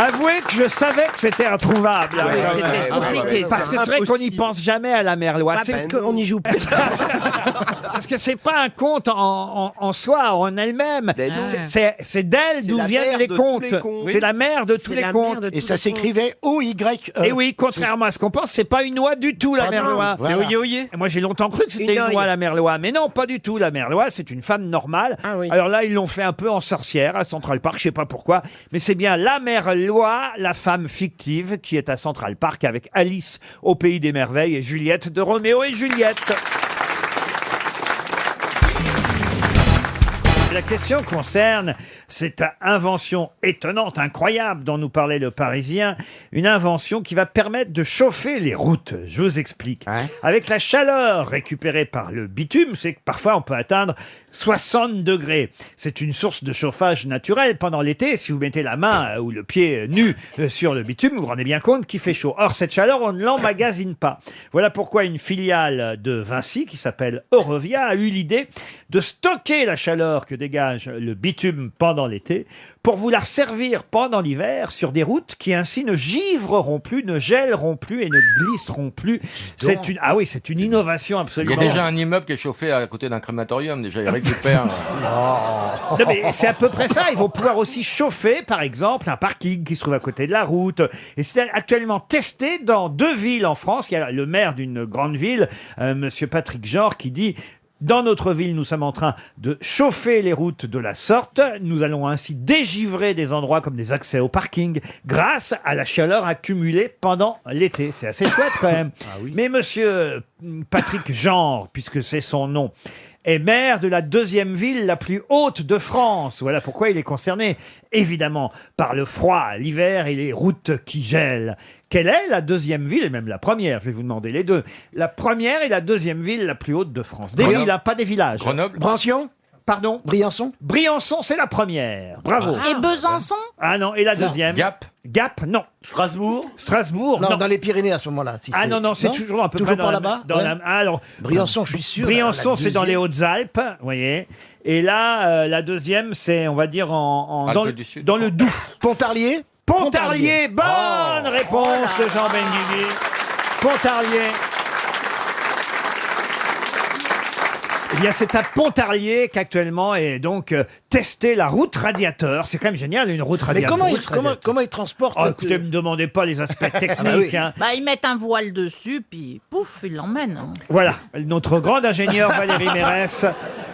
Avouez que je savais que c'était introuvable. Ouais, quand c'était même. compliqué, ça. Parce que c'est vrai qu'on n'y Impossible. pense jamais à la mère Loi. Ah, C'est- parce qu'on n'y joue pas. Parce que c'est pas un conte en soi, en elle-même. Ben non. C'est d'elle C'est d'où la viennent mère les de tous contes. les contes. C'est la mère de tous C'est les la contes. mère de Et tous ça les s'écrivait O-Y-E. Et oui, contrairement à ce qu'on pense, c'est pas une oie du tout, la Ah mère non, Loi. voilà. C'est Oyé Oyé. Et moi, j'ai longtemps cru que c'était Une une oie, oie. la mère Loi. Mais non, pas du tout. La mère Loi, c'est une femme normale. Ah oui. Alors là, ils l'ont fait un peu en sorcière à Central Park, je sais pas pourquoi. Mais c'est bien la mère Loi, la femme fictive, qui est à Central Park avec Alice au Pays des Merveilles et Juliette de Roméo et Juliette. La question concerne cette invention étonnante, incroyable, dont nous parlait le Parisien, une invention qui va permettre de chauffer les routes. Je vous explique. Avec la chaleur récupérée par le bitume, c'est que parfois on peut atteindre 60 degrés. C'est une source de chauffage naturel pendant l'été. Si vous mettez la main ou le pied nu sur le bitume, vous vous rendez bien compte qu'il fait chaud. Or, cette chaleur, on ne l'emmagasine pas. Voilà pourquoi une filiale de Vinci, qui s'appelle Eurovia, a eu l'idée de stocker la chaleur que dégage le bitume pendant l'été pour vous la servir pendant l'hiver sur des routes qui ainsi ne givreront plus, ne gèleront plus et ne glisseront plus. C'est une, ah oui, c'est une innovation Il y absolument. a déjà un immeuble qui est chauffé à côté d'un crématorium. Déjà, il récupère. Non, mais c'est à peu près ça. Ils vont pouvoir aussi chauffer, par exemple, un parking qui se trouve à côté de la route. Et c'est actuellement testé dans 2 villes en France. Il y a le maire d'une grande ville, Monsieur Patrick Genre, qui dit: dans notre ville, nous sommes en train de chauffer les routes de la sorte. Nous allons ainsi dégivrer des endroits comme des accès au parking grâce à la chaleur accumulée pendant l'été. C'est assez chouette quand même. Mais monsieur Patrick Genre, puisque c'est son nom, est maire de la 2e ville la plus haute de France. Voilà pourquoi il est concerné, évidemment, par le froid, l'hiver et les routes qui gèlent. Quelle est la 2e ville, et même la première, je vais vous demander les deux, la première et la 2e ville la plus haute de France? Des Grenoble. villes, hein, pas des villages. Grenoble. Brancion. Pardon? Briançon. Briançon, c'est la première. Bravo. Et Besançon? Ah non, et la deuxième? Gap. Gap, non. Strasbourg. Strasbourg, Non, non. dans les Pyrénées à ce moment-là. si Ah c'est- non, non, c'est toujours un peu Toujours près par dans là-bas. dans ouais. la- alors, Briançon, je suis sûr. Briançon, la c'est dans les deuxième. Hautes-Alpes, vous voyez. Et là, la deuxième, c'est, on va dire, dans, Alpes du Sud. dans le Doubs. Pontarlier. Pontarlier, bonne réponse de Jean Benguigui. Pontarlier. Eh bien, c'est à Pontarlier qu'actuellement est donc testée la route radiateur. C'est quand même génial, une route Mais radiateur. comment ils transportent Oh, cette- écoutez, me demandez pas les aspects techniques. oui. Hein. Bah, ils mettent un voile dessus, puis pouf, ils l'emmènent. hein. Voilà, notre grande ingénieure Valérie Mérès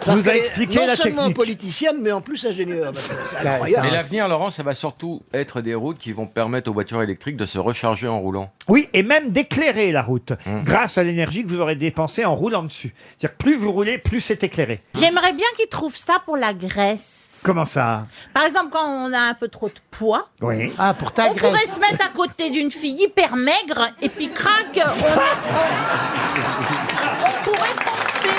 Parce nous a qu'elle est expliqué non la seulement technique. politicienne, mais en plus ingénieure. C'est Mais incroyable. l'avenir, Laurent, ça va surtout être des routes qui vont permettre aux voitures électriques de se recharger en roulant. Oui, et même d'éclairer la route, grâce à l'énergie que vous aurez dépensée en roulant dessus. C'est-à-dire que plus vous roulez, plus c'est éclairé. J'aimerais bien qu'ils trouvent ça pour la graisse. Comment ça? Par exemple, quand on a un peu trop de poids, Oui. Ah, pour ta on pourrait graisse. se mettre à côté d'une fille hyper maigre et puis crac, on pourrait pomper.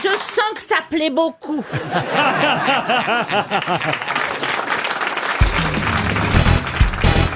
Je sens que ça plaît beaucoup.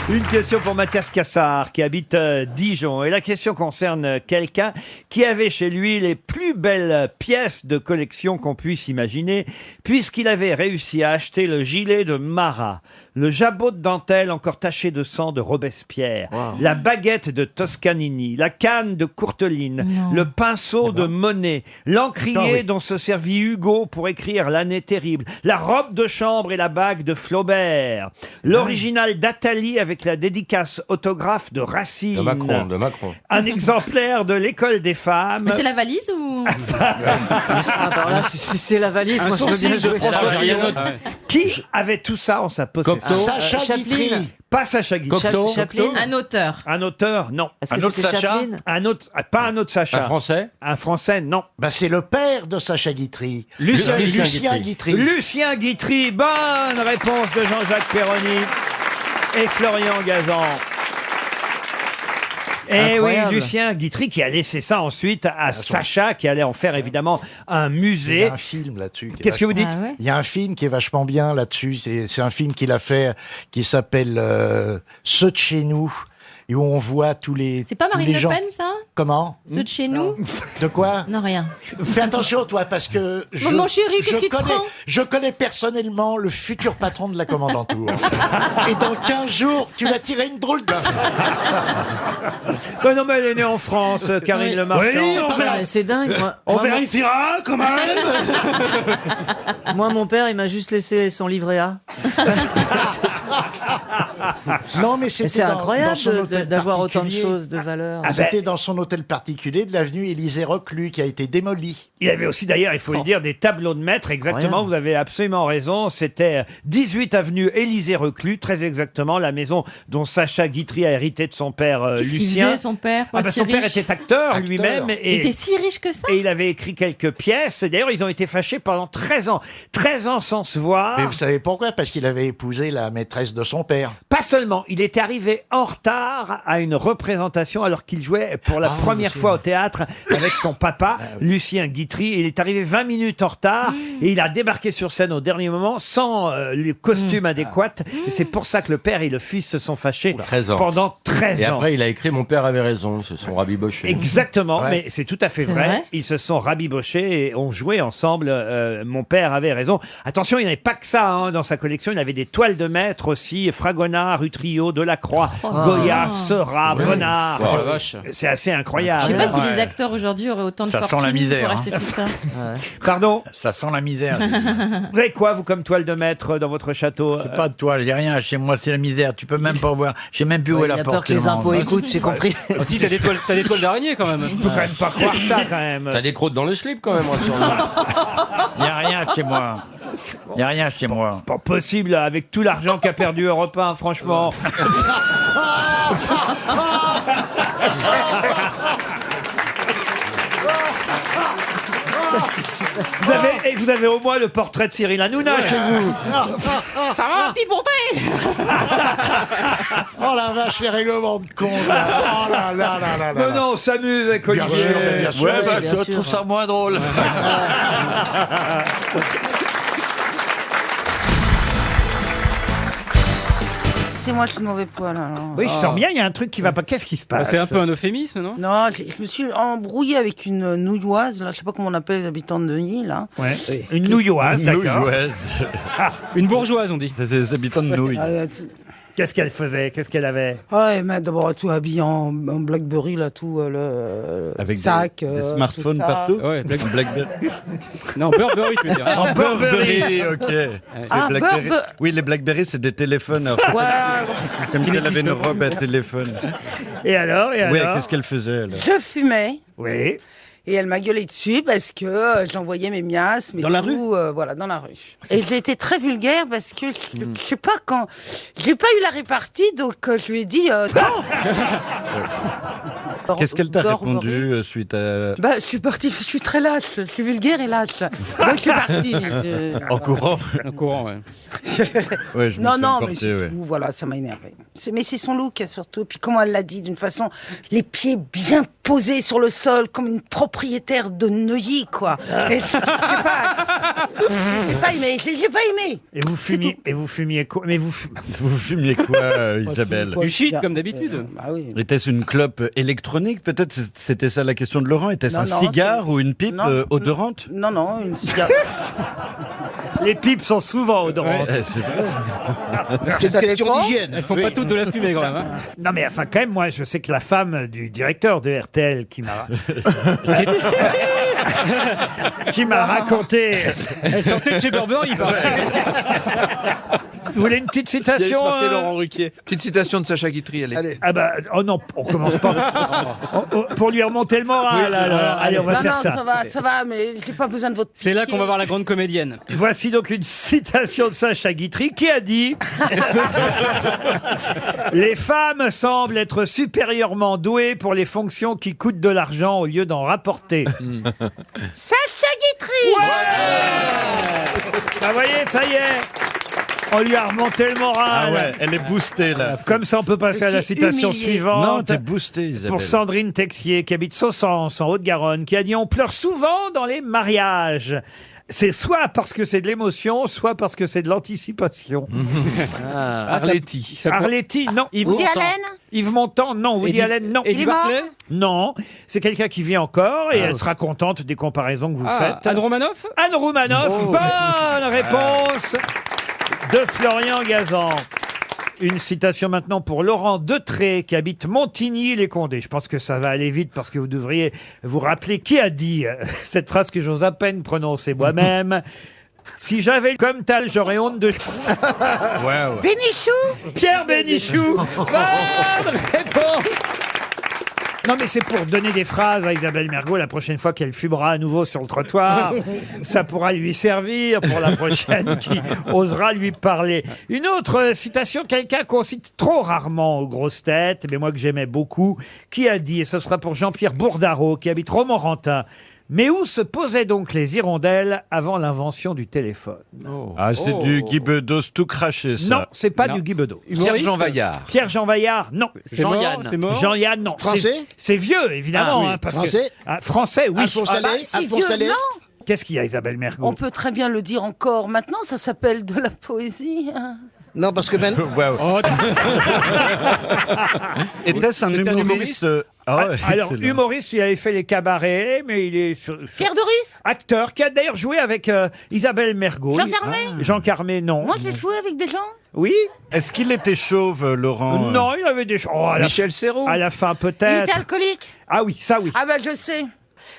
Une question pour Mathias Cassard qui habite Dijon. Et la question concerne quelqu'un qui avait chez lui les plus belles pièces de collection qu'on puisse imaginer, puisqu'il avait réussi à acheter le gilet de Marat. le jabot de dentelle encore taché de sang de Robespierre, la baguette de Toscanini, la canne de Courteline, le pinceau de Monet, l'encrier dont se servit Hugo pour écrire L'année terrible, la robe de chambre et la bague de Flaubert, l'original d'Atali avec la dédicace autographe de Racine, De Macron. un exemplaire de l'école des femmes. Mais c'est la valise ou Attends, là, si c'est la valise, moi, je veux bien jouer. Qui avait tout ça en sa possession? Sacha Guitry. Pas Sacha Guitry. Chaplin. un auteur? Un auteur, non. Est-ce Un que autre c'était Sacha Chaplin? Un autre, pas un autre Sacha. Un Français. Un Français, non. Bah, c'est le père de Sacha Guitry. Lucien Guitry. Lucien Guitry, bonne réponse de Jean-Jacques Perroni et Florian Gazan. Et oui, Incroyable. Lucien Guitry qui a laissé ça ensuite à Sacha, qui allait en faire évidemment un musée. Il y a un film là-dessus. Qu'est-ce que vous dites? Ah ouais. Il y a un film qui est vachement bien là-dessus. C'est un film qu'il a fait qui s'appelle Ceux de chez nous, et où on voit tous les. C'est pas tous Marine les Le gens. Pen, ça? Comment? Ceux de chez nous? De quoi? Non, rien. Fais attention, toi, parce que Mon chéri, qu'est-ce qui te prend? je connais personnellement le futur patron de la Commandantour. Et dans 15 jours, tu vas tirer une drôle de. Non, mais elle est née en France, Karine Oui. Le Marchand. Ouais, c'est dingue. On vérifiera quand même. Moi, mon père, il m'a juste laissé son livret A. Non, mais Et c'était c'est dans incroyable son hôtel d'avoir autant de particulier. choses de valeur. C'était dans son hôtel particulier de l'avenue Élysée-Reclus qui a été démoli. Il avait aussi d'ailleurs, il faut le dire, des tableaux de maître, exactement, Incroyable. vous avez absolument raison, c'était 18 avenue Élysée-Reclus, très exactement, la maison dont Sacha Guitry a hérité de son père Qu'est-ce qu'il Lucien. faisait, son père, pour Ah bah, être si son père riche? était acteur Acteur. lui-même, Il et, était si riche que ça? et il avait écrit quelques pièces, et d'ailleurs ils ont été fâchés pendant 13 ans, 13 ans sans se voir. Mais vous savez pourquoi? Parce qu'il avait épousé la maîtresse de son père. Pas seulement, il était arrivé en retard à une représentation alors qu'il jouait pour la première fois au théâtre avec son papa, Lucien Guitry. Il est arrivé 20 minutes en retard et il a débarqué sur scène au dernier moment sans les costumes adéquats. Et c'est pour ça que le père et le fils se sont fâchés 13 ans. pendant 13 Et ans. après, il a écrit Mon père avait raison, se sont rabibochés. Exactement, Ouais. mais c'est tout à fait C'est vrai. vrai Ils se sont rabibochés et ont joué ensemble. Mon père avait raison. Attention, il n'y avait pas que ça dans sa collection. Il avait des toiles de maître aussi. Fragonard, Utrillo, Delacroix, Goya, Seurat, Bonnard. Oh la vache. C'est assez Je incroyable. sais pas si Ouais. les acteurs aujourd'hui auraient autant de Ça sent fortune la misère, pour hein. acheter tout ça. Pardon, Ça sent la misère. vous avez quoi, vous, comme toile de maître dans votre château? J'ai pas de toile, j'ai rien chez moi, c'est la misère. Tu peux même pas voir. Je sais même plus où est Il la a porte. peur que les tellement. impôts écoutent, j'ai compris. Ah si, t'as des toiles d'araignée quand même. Je peux quand même pas croire ça, quand même. T'as des croûtes dans le slip quand même, Il y a rien chez moi. Il y a rien chez moi. Pas possible, avec tout l'argent qu'a perdu Europe 1, franchement. Vous avez au moins le portrait de Cyril Hanouna chez vous. Ça va, petit Bourdet? Oh la vache, les règlements de compte. Là. Oh là là là là là. Non, non, on s'amuse avec Bien Olivier. sûr, mais bien sûr. Ouais, bah, bien je sûr. trouve ça moins drôle. C'est moi, je suis de mauvais poil. Alors. Oui, je sens bien, il y a un truc qui va pas. Qu'est-ce qui se passe? C'est un peu un euphémisme, non? Non, je me suis embrouillée avec une nouilloise, là, je sais pas comment on appelle les habitants de Neuilly, là. Ouais. Une nouilloise, d'accord. Une bourgeoise, on dit. C'est les habitants de Nouilles. Qu'est-ce qu'elle faisait? Qu'est-ce qu'elle avait? Ouais, mais d'abord tout habillé en Blackberry, là, tout Avec sac. des smartphones tout ça. partout. Ouais, Blackberry. Non, Burberry, tu veux dire. En Burberry. Ok. Ah, Les Blackberry- Burberry. Oui, les Blackberry, c'est des téléphones. Alors, Ouais, comme si elle avait une robe à téléphone. Et alors? Oui, qu'est-ce qu'elle faisait alors? je fumais. Oui. Et elle m'a gueulé dessus parce que j'envoyais mes miasmes. Dans la rue voilà, dans la rue. Et j'ai été très vulgaire parce que, je sais pas, quand... J'ai pas eu la répartie, donc je lui ai dit non. Qu'est-ce qu'elle t'a Burberry. répondu suite à... Bah, je suis partie, je suis très lâche, je suis vulgaire et lâche. Donc je suis partie. En courant? Un courant, ouais. Ouais, je me Non, suis non, emporté, mais c'est ouais. tout, voilà, ça m'a énervé. Mais c'est son look surtout. Puis comment elle l'a dit, d'une façon, les pieds bien posés sur le sol, comme une propriétaire de Neuilly, quoi. Et je sais pas, j'ai pas aimé, j'ai pas aimé. Et vous fumiez quoi? Mais vous fumiez quoi, Isabelle? Du shit, comme d'habitude. Bah oui. Était-ce une clope électronique, peut-être? C'était ça la question de Laurent. Était-ce Non, un non, cigare ou une pipe Non, odorante? Non, non, une cigarette. Les pipes sont souvent odorantes. C'est une question d'hygiène. Elles font pas toutes de la fumée quand même. Hein. Non mais enfin quand même, moi je sais que la femme du directeur de RTL qui m'a raconté. Elle sortait de chez Burberry, il paraît. Vous voulez une petite citation Ruquier. Petite citation de Sacha Guitry, allez. Ah bah oh non, on commence pas. Pour lui remonter le moral. Oui, alors. Allez, on va faire ça. Ça va, mais j'ai pas besoin de votre. C'est là qu'on va voir la grande comédienne. Voici donc une citation de Sacha Guitry qui a dit « Les femmes semblent être supérieurement douées pour les fonctions qui coûtent de l'argent au lieu d'en rapporter. » Sacha Guitry. Bah voyez, ça y est, on lui a remonté le moral. Ah ouais, elle est boostée là. Comme ça, on peut passer à la citation suivante. Non, t'es boostée, Isabelle. Pour Sandrine Texier, qui habite Sossens, en Haute-Garonne, qui a dit « On pleure souvent dans les mariages. C'est soit parce que c'est de l'émotion, soit parce que c'est de l'anticipation. » Arletty. Arletty, non. Woody Allen. Yves Montand, non. Woody Allen, non. Il est mort. Non. C'est quelqu'un qui vit encore et elle sera contente des comparaisons que vous faites. Anne Romanoff. Anne Romanoff, bonne réponse de Florian Gazan. Une citation maintenant pour Laurent Detré, qui habite Montigny-les-Condés. Je pense que ça va aller vite parce que vous devriez vous rappeler qui a dit cette phrase que j'ose à peine prononcer moi-même. Si j'avais comme tal, j'aurais honte de... Ouais. Bénichou. Pierre Bénichou. Bonne réponse. Non mais c'est pour donner des phrases à Isabelle Mergo la prochaine fois qu'elle fumera à nouveau sur le trottoir. Ça pourra lui servir pour la prochaine qui osera lui parler. Une autre citation, quelqu'un qu'on cite trop rarement aux grosses têtes, mais moi que j'aimais beaucoup, qui a dit, et ce sera pour Jean-Pierre Bourdarot, qui habite Romorantin, « Mais où se posaient donc les hirondelles avant l'invention du téléphone ?» Ah, c'est du Guy Bedos tout craché, ça. Non, c'est pas du Guy Bedos. Pierre-Jean Vaillard. Pierre-Jean Vaillard, non. Jean-Yann. C'est mort. Jean-Yann, non. Français. C'est vieux, évidemment. Ah oui. Hein, parce Français. que, français, oui. Alphonse Allais. Si Alphonse vieux, Allais. non. Qu'est-ce qu'il y a, Isabelle Mergo? On peut très bien le dire encore. Maintenant, ça s'appelle de la poésie. Hein. Non, parce que maintenant. Était-ce un humoriste Ah ouais, Alors, excellent. humoriste, il avait fait les cabarets, mais il est Pierre Doris. acteur qui a d'ailleurs joué avec Isabelle Mergo. Jean Carmé. Jean Carmé, non. Moi, j'ai joué avec des gens. Oui. Est-ce qu'il était chauve, Laurent Non, il avait des choses. Michel Serrault. À la fin, Il peut-être. était alcoolique. Ah oui, ça oui. Ah ben, je sais.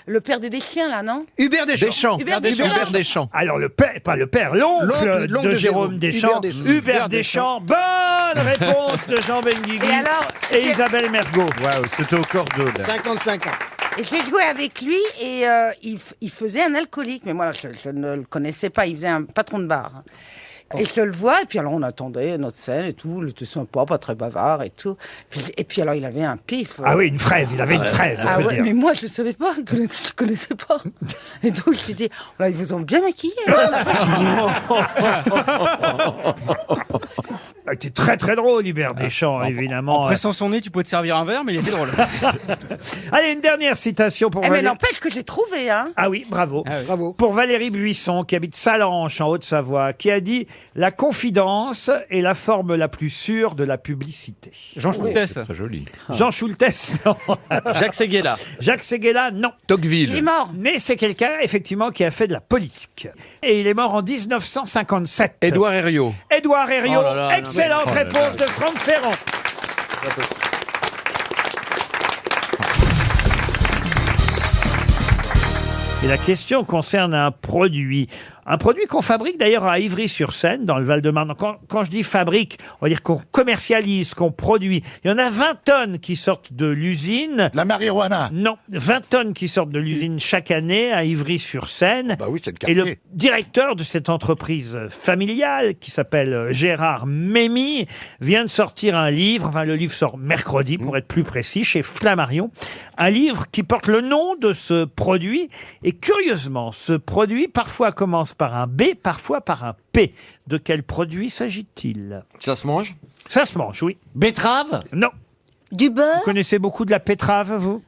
Le père des chiens, là, non? Hubert Deschamps. Hubert Deschamps. Hubert Deschamps. Alors, le père, pas le père, l'oncle L'oncle de de Jérôme Jérôme. Deschamps, Hubert Deschamps. Hubert Deschamps. Bonne réponse de Jean Benguigui Et alors, et Isabelle Mergo. Waouh, c'était au cordeau, là. 55 ans. Et j'ai joué avec lui et il faisait un alcoolique. Mais moi, je ne le connaissais pas. Il faisait un patron de bar. Et je le vois, et puis alors on attendait notre scène et tout, il était sympa, pas très bavard et tout. Et puis alors il avait un pif. Ah oui, une fraise, il avait une fraise, on Ah peut ouais, dire. mais moi je ne savais pas, je connaissais pas. Et donc je lui dis, oh là, ils vous ont bien maquillé. Il était très très drôle, Hubert Deschamps, évidemment. En pressant son nez, tu pouvais te servir un verre, mais il était drôle. Allez, une dernière citation pour Mais Valérie. n'empêche que j'ai trouvé, hein. Ah oui, bravo. Bravo. Pour Valérie Buisson, qui habite Salanches, en Haute-Savoie, qui a dit « La confidence est la forme la plus sûre de la publicité. » Jean Schultes. Très joli. Jean Schultes, non. Jacques Séguéla. Jacques Séguéla, non. Tocqueville. Il est mort. Mais c'est quelqu'un, effectivement, qui a fait de la politique. Et il est mort en 1957. Édouard Herriot. Édouard Herriot. Oh là là, Excellente réponse de Franck Ferrand. Et la question concerne un produit qu'on fabrique d'ailleurs à Ivry-sur-Seine, dans le Val-de-Marne. Quand je dis fabrique, on va dire qu'on commercialise, qu'on produit. Il y en a 20 tonnes qui sortent de l'usine. La marijuana. Non, 20 tonnes qui sortent de l'usine chaque année à Ivry-sur-Seine. Bah oui, c'est le Et le quartier. directeur de cette entreprise familiale, qui s'appelle Gérard Mémy, vient de sortir un livre, enfin le livre sort mercredi pour être plus précis, chez Flammarion, un livre qui porte le nom de ce produit. Et curieusement, ce produit parfois commence par un B, parfois par un P. De quel produit s'agit-il? Ça se mange? Ça se mange, oui. Betterave? Non. Du beurre? Vous connaissez beaucoup de la pétrave, vous?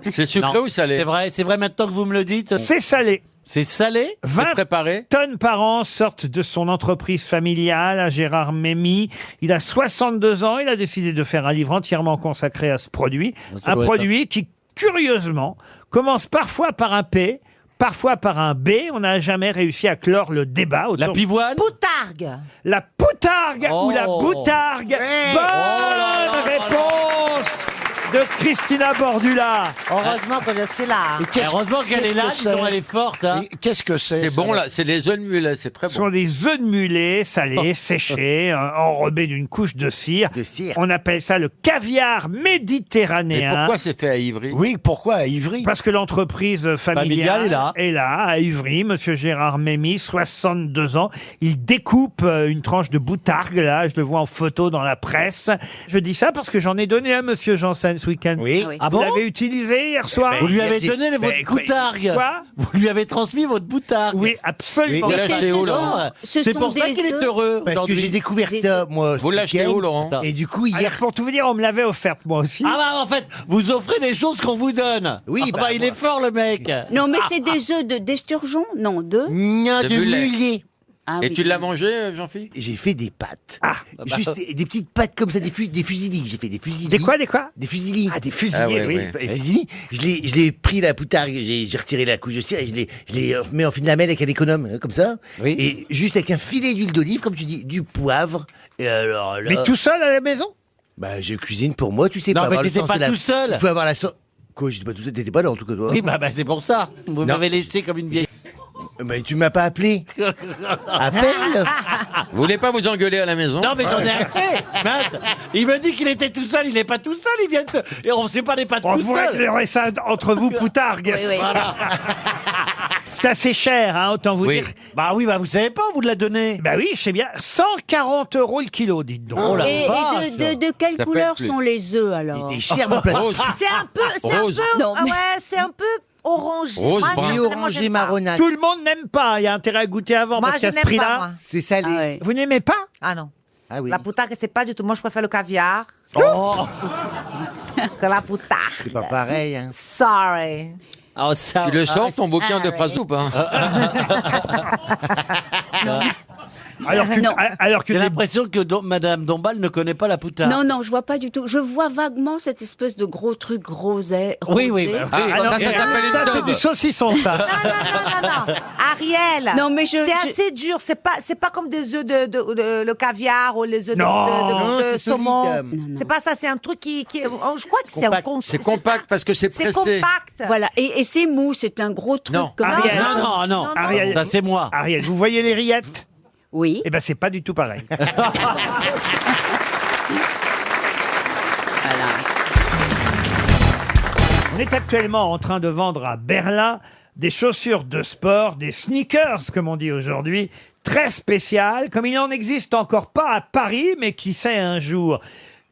C'est sucré Non. ou salé? C'est vrai maintenant que vous me le dites. C'est salé. C'est salé? 20 Préparé? tonnes par an sortent de son entreprise familiale à Gérard Mémy. Il a 62 ans. Il a décidé de faire un livre entièrement consacré à ce produit. Ça Un doit produit qui, curieusement, commence parfois par un P, parfois par un B. On n'a jamais réussi à clore le débat. La pivoine. Poutargue. La poutargue ou la boutargue. Bonne réponse de Christina Bordula. Heureusement que je suis là. Heureusement qu'elle est là, sinon elle est forte. Hein. Qu'est-ce que c'est? C'est bon là, c'est les œufs de mulet, c'est très Ce sont bon. des œufs de mulet salés, séchés, enrobés d'une couche de cire. On appelle ça le caviar Mais méditerranéen. pourquoi c'est fait à Ivry? Oui, pourquoi à Ivry? Parce que l'entreprise familiale est là, à Ivry. Monsieur Gérard Mémy, 62 ans. Il découpe une tranche de boutargue, là. Je le vois en photo dans la presse. Je dis ça parce que j'en ai donné à Monsieur Janssen ce week-end. Oui. Ah Vous bon? l'avez utilisé hier soir? Vous lui avez donné votre boutargue. Quoi? Vous lui avez transmis votre boutargue. Oui, absolument. Vous l'achetez où, Laurent? C'est pour ça qu'il est heureux. Parce que j'ai découvert ça, moi. Vous l'achetez où, Laurent? Et du coup, hier. Alors, pour tout vous dire, on me l'avait offerte, moi aussi. Ah bah en fait, vous offrez des choses qu'on vous donne. Oui, Ah bah il est fort le mec. Non, mais c'est des œufs d'esturgeon? Non, Non, De de mulet. mulet. Ah, Et oui. tu l'as mangé, Jean-Philippe? J'ai fait des pâtes. Ah, Juste des petites pâtes comme ça, des fusillis. J'ai fait des fusillis. Des quoi, des quoi? Des fusillis. Ah, des fusillés, Ah ouais, oui. ouais. Les fusillis, je l'ai pris la poutargue, j'ai retiré la couche de cire et je l'ai mis en fine lamelle avec un économe, comme ça. Oui. Et juste avec un filet d'huile d'olive, comme tu dis, du poivre. Et alors là. Mais tout seul à la maison? Bah, je cuisine pour moi, tu sais. Non, pour mais avoir le t'étais sens pas de la- tout seul. Il faut avoir la sauce. Quoi, j'étais pas tout seul, t'étais pas là en tout cas, toi. Oui bah c'est pour ça. Vous Non. m'avez laissé comme une vieille. Mais tu m'as pas appelé. Appelle. Vous voulez pas vous engueuler à la maison? Non mais j'en ai assez. Mince. Il me dit qu'il était tout seul, il est pas tout seul, il vient de... Et on sait pas les pas Bon, tout vous seul. réglerez ça entre vous, poutargue. Oui, oui. C'est assez cher, hein, autant vous Oui. dire. Bah oui, bah vous savez pas, on vous l'a donné. Bah oui, je sais bien. 140 € le kilo, dites donc. Oh la Et vache. de quelle Ça peut couleur être plus. sont les œufs alors? Il est cher, mon plat. Rose. C'est un peu, Rose. Non, mais- ouais, c'est un peu orangé. Rose, Moi, brun. personnellement, j'aime pas. Tout le monde n'aime pas. Il y a intérêt à goûter avant Moi, parce je qu'à ce n'aime pas, prix-là. moi. C'est salé. Ah ouais. Vous n'aimez pas? Ah non. Ah oui. La poutargue, c'est pas du tout. Moi, je préfère le caviar Oh. que la poutargue. C'est pas pareil, hein. Sorry. Oh, ça... Tu le sors, ton bouquin Ah, de ouais. phrases ou pas? Alors que J'ai des- l'impression que Madame Dombal ne connaît pas la poutarde. Non, non, je vois pas du tout. Je vois vaguement cette espèce de gros truc rosé. Oui, oui, bah, oui. Ah non, ça s'appelle une ça, c'est daube. du saucisson, ça. Non. Ariel. Non, mais c'est assez dur. C'est pas comme des œufs le caviar ou les œufs Non. de c'est saumon. solide. Non, non. C'est pas ça. C'est un truc qui je crois que c'est un C'est compact parce que c'est C'est pressé. compact. Voilà, et c'est mou, c'est un gros truc Non. comme Ariel. ça. Non, non, non. Ariel. Ça c'est moi. Ariel, vous voyez les rillettes? Oui. Eh ben, c'est pas du tout pareil. On est actuellement en train de vendre à Berlin des chaussures de sport, des sneakers, comme on dit aujourd'hui, très spéciales, comme il n'en existe encore pas à Paris, mais qui sait un jour.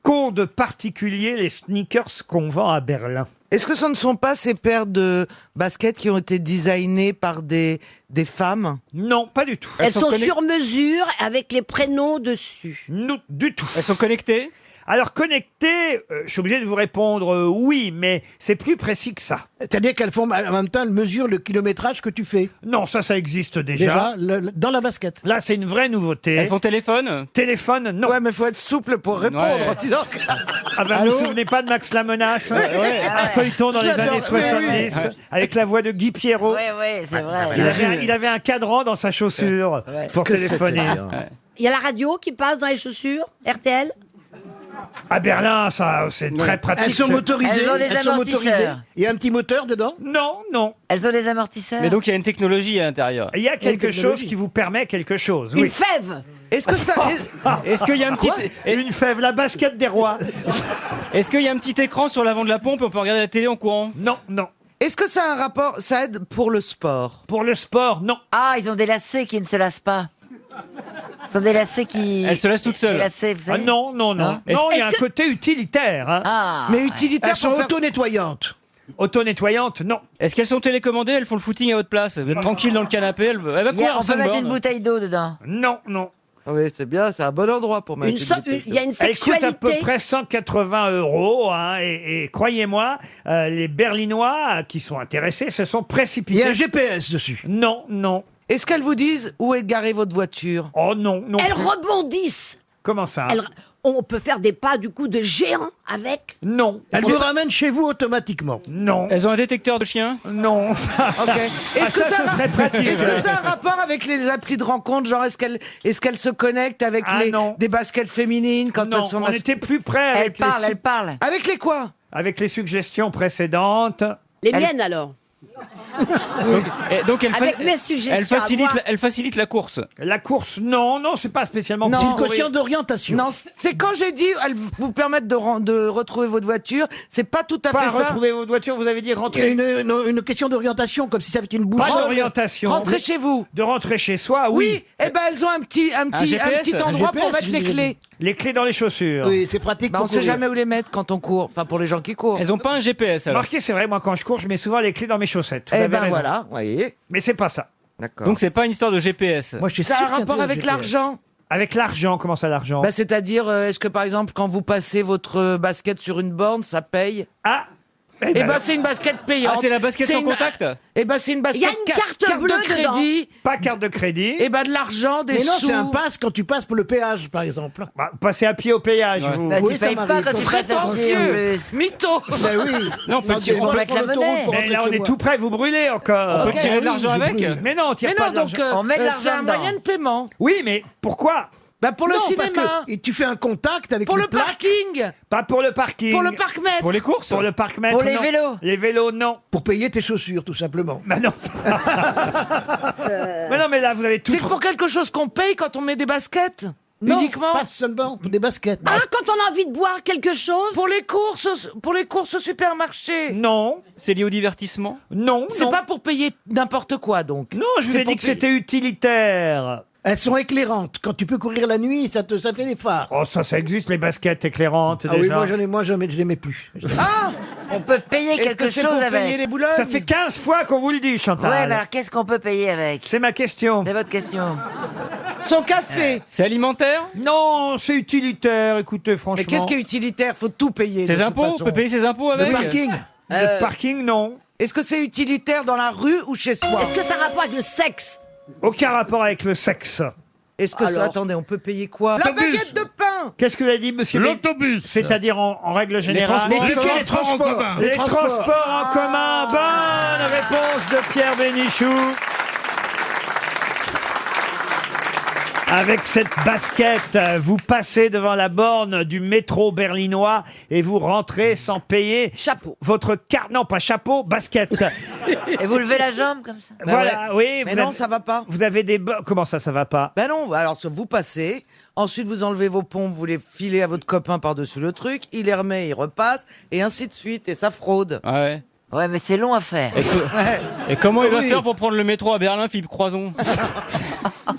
Qu'ont de particulier les sneakers qu'on vend à Berlin? Est-ce que ce ne sont pas ces paires de baskets qui ont été designées par des femmes? Non, pas du tout. Elles sont sur mesure avec les prénoms dessus. Non, du tout. Elles sont connectées? Alors, connectées, je suis obligé de vous répondre oui, mais c'est plus précis que ça. C'est-à-dire qu'elles font en même temps, elles mesurent le kilométrage que tu fais. Non, ça existe déjà. Dans la basket. Là, c'est une vraie nouveauté. Elles font téléphone? Téléphone, non. Ouais, mais faut être souple pour répondre. Ouais. Dis donc. Ah ben, vous vous souvenez pas de Max la Menace? Un feuilleton dans les J'adore. années 70, avec la voix de Guy Pierrot. Oui, c'est vrai. Il avait un cadran dans sa chaussure pour téléphoner. Il y a la radio qui passe dans les chaussures, RTL. À Berlin, ça, c'est très pratique. Elles sont motorisées. Elles ont des Elles sont amortisseurs. motorisées. Il y a un petit moteur dedans. Non, non. Elles ont des amortisseurs. Mais donc il y a une technologie à l'intérieur. Il y a quelque chose qui vous permet quelque chose. Une Oui. fève. Est-ce que ça. Est-ce qu'il y a un petit... Une fève, la basket des rois. Est-ce qu'il y a un petit écran sur l'avant de la pompe et on peut regarder la télé en courant? Non, non. Est-ce que ça a un rapport. Ça aide pour le sport? Pour le sport, non. Ah, ils ont des lacets qui ne se lassent pas. Ils ont des lacets qui... Elles se lassent toutes seules. Des lacets, vous Ah savez. non, non, non. Hein Non, il y a un Est-ce que- côté utilitaire. Hein. Ah. Mais utilitaire Elles sont pour faire- auto-nettoyantes. Auto-nettoyante, non. Est-ce qu'elles sont télécommandées? Elles font le footing à votre place. Vous êtes tranquille dans le canapé. Elle va Il y a- courir on peut mettre une Sunburn. bouteille d'eau dedans. Non, non. Ah oui, c'est bien, c'est un bon endroit pour mettre Il y a une Elle coûte à peu sexualité. près 180 €. Hein, et croyez-moi, les Berlinois qui sont intéressés se sont Il y précipités. a un GPS dessus. Non, non. Est-ce qu'elles vous disent où est garée votre voiture? Oh non, non. Elles plus. rebondissent. Comment ça On peut faire des pas du coup de géant avec. Non. Elle vous ramène chez vous automatiquement. Non. Elles ont un détecteur de chiens? Non. Ok. Est-ce que, ça, ça, ce serait pratique. est-ce que ça a un rapport avec les applis de rencontre? Genre, est-ce qu'elle se connecte avec des baskets féminines quand Non, elles sont on était plus près avec Elle parle. Avec les quoi? avec les suggestions précédentes. Les miennes alors. Donc Avec mes suggestions à moi. elle facilite la course. La course, non, c'est pas spécialement. Non. C'est une pour question courir. d'orientation. Non, c'est quand j'ai dit elles vous permettent de retrouver votre voiture, c'est pas tout à Pas fait ça. retrouver votre voiture, vous avez dit Il y a rentrer. une question d'orientation, comme si ça avait une boussole. Pas d'orientation. Rentrez chez vous. De rentrer chez soi, oui. Eh ben elles ont un petit GPS, endroit pour GPS, mettre les j'ai clés. Les clés dans les chaussures. Oui, c'est pratique Bah, pour on sait courir. jamais où les mettre quand on court. Enfin, pour les gens qui courent. Elles ont pas un GPS alors. Remarquez, c'est vrai, moi quand je cours, je mets souvent les clés dans mes chaussettes. Vous Eh avez ben raison. voilà, voyez. Mais c'est pas ça. D'accord. Donc c'est pas une histoire de GPS. Moi, je suis Ça a sûr un rapport qu'il y a un avec GPS. l'argent. Avec l'argent, comment ça l'argent Bah, c'est-à-dire, est-ce que par exemple, quand vous passez votre basket sur une borne, ça paye? Ah Eh ben, c'est une basket payante. Ah, c'est la basket C'est sans une- contact? Eh ben, c'est une basket Il y a une carte bleue de crédit. Pas carte de crédit. Eh ben, de l'argent, des Mais non, sous. c'est un pass quand tu passes pour le péage, par exemple. Bah, passez à pied au péage, Ouais. vous. Bah, Oui, tu ça payes pas m'arrive. quand tu passes à pied, en Prétentieux. plus. Mytho. Ben oui. Non, petit, on on va met de la prendre l'autoroute monnaie. pour Mais rentrer là, on chez est moi. tout près, vous brûlez encore. On peut Ok, tirer de oui, l'argent je avec? brûle. Mais non, on tire Mais pas non, de donc, l'argent. On met de l'argent c'est un dedans. moyen de paiement. Oui, mais pourquoi Bah, pour le Non, parce cinéma. que tu fais un contact avec Pour une le plaque parking. Pas pour le parking. Pour le parc-mètre. Pour les courses? Pour le parc-mètre, Pour les non. vélos. Les vélos, non. pour payer tes chaussures, tout simplement. Bah non. Mais non, mais là, vous avez tout. C'est pour quelque chose qu'on paye quand on met des baskets. Non, Uniquement. pas seulement pour des baskets. Ah, quand on a envie de boire quelque chose. Pour les courses au supermarché. Non, C'est lié au divertissement? non, C'est non. pas pour payer n'importe quoi, donc. Non, je vous C'est ai dit pour que payer. c'était utilitaire. Elles sont éclairantes. Quand tu peux courir la nuit, ça fait des phares. Oh, ça existe, les baskets éclairantes, Ah oui, déjà. je les mets plus. Ah, On peut payer est-ce quelque que c'est chose pour avec. payer les boulognes? Ça fait 15 fois qu'on vous le dit, Chantal. Ouais, mais alors qu'est-ce qu'on peut payer avec? C'est ma question. C'est votre question. Son café. C'est alimentaire? Non, c'est utilitaire, écoutez, franchement. Mais qu'est-ce qui est utilitaire? Faut tout payer. de Ses toute impôts? On façon. peut payer ses impôts avec? Le parking. Le parking, non. Est-ce que c'est utilitaire dans la rue ou chez soi? Est-ce que ça a rapport avec le sexe? Aucun rapport avec le sexe. Est-ce que ça... Attendez, on peut payer quoi? La L'autobus. baguette de pain. Qu'est-ce que vous avez dit, monsieur Bé- L'autobus. C'est-à-dire en règle générale transports. Les tickets, les transports. en commun. Les transports en commun. Bonne réponse de Pierre Bénichou. Avec cette basket, vous passez devant la borne du métro berlinois et vous rentrez sans payer Chapeau. votre carte. Non, pas chapeau, basket. Et vous levez la jambe comme ça? Voilà, oui. Mais vous non, avez- ça va pas. Vous avez des... Comment ça va pas? Ben non, alors vous passez, ensuite vous enlevez vos pompes, vous les filez à votre copain par-dessus le truc, il les remet, il repasse, et ainsi de suite, et ça fraude. Ah ouais. Ouais, mais c'est long à faire. Et comment il va Oui. faire pour prendre le métro à Berlin, Philippe Croison?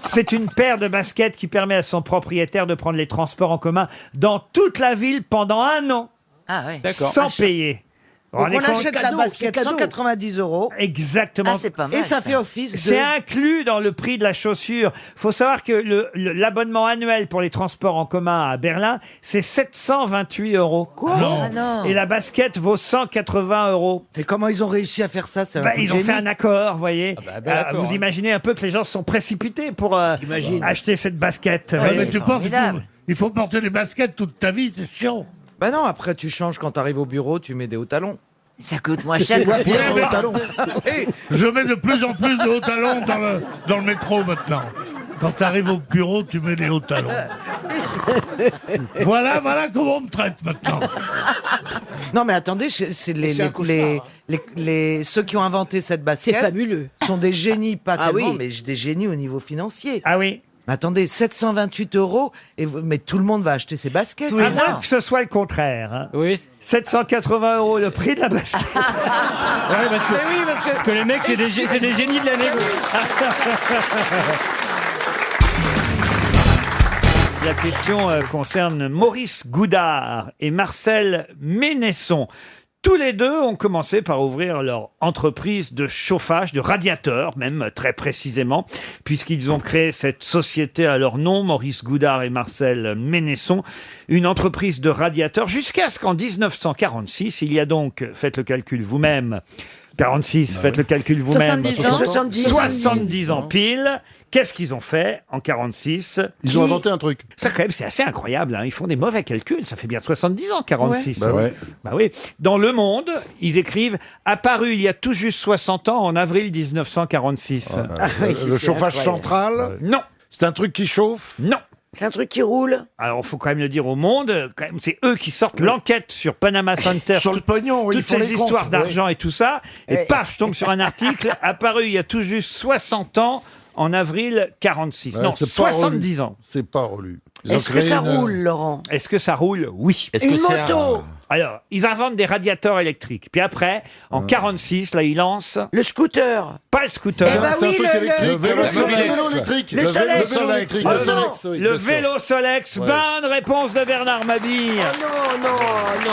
C'est une paire de baskets qui permet à son propriétaire de prendre les transports en commun dans toute la ville pendant 1 an, Ah oui. D'accord. sans payer. Vous Donc vous on rendez compte achète la cadeau, basket c'est cadeau. 190 €, Exactement. Ah, c'est pas mal. et ça fait office de... C'est inclus dans le prix de la chaussure. Faut savoir que l'abonnement annuel pour les transports en commun à Berlin, c'est 728 €. Quoi Ah non. Et la basket vaut 180 €. Et comment ils ont réussi à faire ça? C'est un Bah, coup de ils ont fait génie. un accord, vous voyez. bel accord, vous hein. imaginez un peu que les gens se sont précipités pour acheter cette basket. Ouais, mais tu penses formidable. il faut porter des baskets toute ta vie, c'est chiant. Bah non, après tu changes quand t'arrives au bureau, tu mets des hauts talons. Ça coûte moins cher. Ouais, Pierre, mais- au talon. Je mets de plus en plus de hauts talons dans le métro maintenant. Quand tu arrives au bureau, tu mets des hauts talons. Voilà comment on me traite maintenant. Non mais attendez, c'est C'est un cauchemar. ceux qui ont inventé cette basket C'est fabuleux. sont des génies, pas Ah tellement, oui. mais des génies au niveau financier. Ah oui. Mais attendez, 728 €, mais tout le monde va acheter ses baskets. À moins que ce soit le contraire. hein. Oui. 780 € le prix de la basket. Ouais, parce que les mecs, c'est des génies de la négo. La question concerne Maurice Goudard et Marcel Ménesson. Tous les deux ont commencé par ouvrir leur entreprise de chauffage, de radiateurs même très précisément, puisqu'ils ont créé cette société à leur nom, Maurice Goudard et Marcel Ménesson, une entreprise de radiateurs, jusqu'à ce qu'en 1946, il y a donc, faites le calcul vous-même, 46, faites le calcul vous-même. 70 ans pile. Qu'est-ce qu'ils ont fait en 46? Ils ont inventé un truc. Ça, quand même, c'est assez incroyable. Hein. Ils font des mauvais calculs. Ça fait bien 70 ans, 46. Ouais. Bah ouais. Bah oui. Dans Le Monde, ils écrivent « Apparu il y a tout juste 60 ans, en avril 1946 Le chauffage central. Non. C'est un truc qui chauffe. Non. C'est un truc qui roule. Alors, il faut quand même le dire au Monde. Quand même, c'est eux qui sortent l'enquête sur Panama Center. Sur le pognon, oui, toutes ils font ces les histoires comptes, d'argent et tout ça. Et Ouais. paf, je tombe sur un article apparu il y a tout juste 60 ans, en avril 46. Ouais, non, c'est pas 70 relu. ans. C'est pas relu. Ils ont Est-ce que créé ça une- roule, Laurent? Est-ce que ça roule? Oui. Est-ce que Une c'est moto. Alors, ils inventent des radiateurs électriques. Puis après, en 46, là, ils lancent Le scooter. pas le scooter. Eh ben C'est un oui, truc le- électrique. le- Le vélo le- électrique. le Solex. vélo électrique. Oh Le non. Solex, oui, Le bien sûr. vélo Solex. Ouais. Bonne réponse de Bernard Mabille. Non.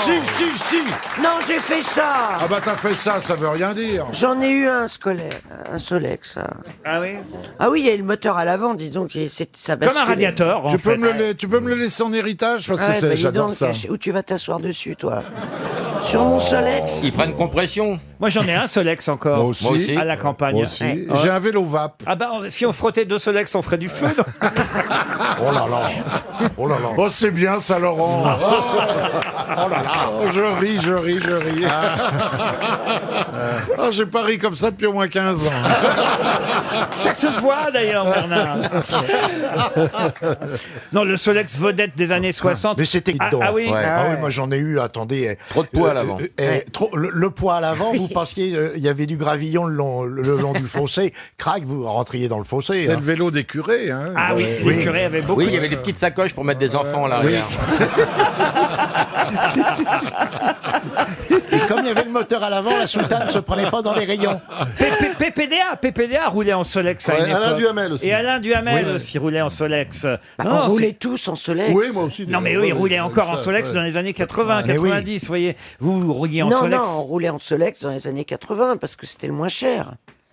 Si. Non, j'ai fait ça. Ah bah t'as fait ça, ça veut rien dire. J'en ai eu un scolaire, un Solex. Ah oui. Ah oui, il y a le moteur à l'avant, disons, ça Comme un radiateur, en Tu peux, fait. tu peux me le laisser en héritage parce que Ah ouais, bah, dis j'adore donc, ça. où tu vas t'asseoir dessus, toi? Sur mon Solex. Ils prennent compression. Moi, j'en ai un Solex encore. Moi aussi. À la campagne. Moi aussi. Ouais. J'ai un vélo vape. Ah bah, si on frottait 2 Solex, on ferait du feu. non Oh là là. Oh là là. Oh c'est bien ça Laurent. Oh là là. Oh, je ris. Oh, j'ai pas ri comme ça depuis au moins 15 ans. Ça se voit d'ailleurs, Bernard. Non, le Solex vedette des années 60. Mais c'était Ah, dedans. ah oui. Ouais. Ah oui, moi j'en ai eu, attendez. Trop de poids à l'avant. Le poids à l'avant, vous pensiez, il y avait du gravillon le long du fossé. Crac, vous rentriez dans le fossé. C'est hein. le vélo des curés. Hein. Ah oui, les curés avaient beaucoup. Oui, il y avait des petites sacoches pour mettre des enfants à l'arrière. Et comme il y avait le moteur à l'avant, la soutane ne se prenait pas dans les rayons. PPDA roulait en Solex à Ouais, une époque. Alain Duhamel aussi. Et Alain Duhamel Oui. aussi roulait en Solex. Bah, Non, on roulait c'est- tous en Solex. Oui, moi aussi. Non, mais eux, ils roulaient encore en Solex dans les années 80, Mais oui. 90, vous voyez. Vous rouliez en Non, Solex. on roulait en Solex dans les années 80 parce que c'était le moins cher.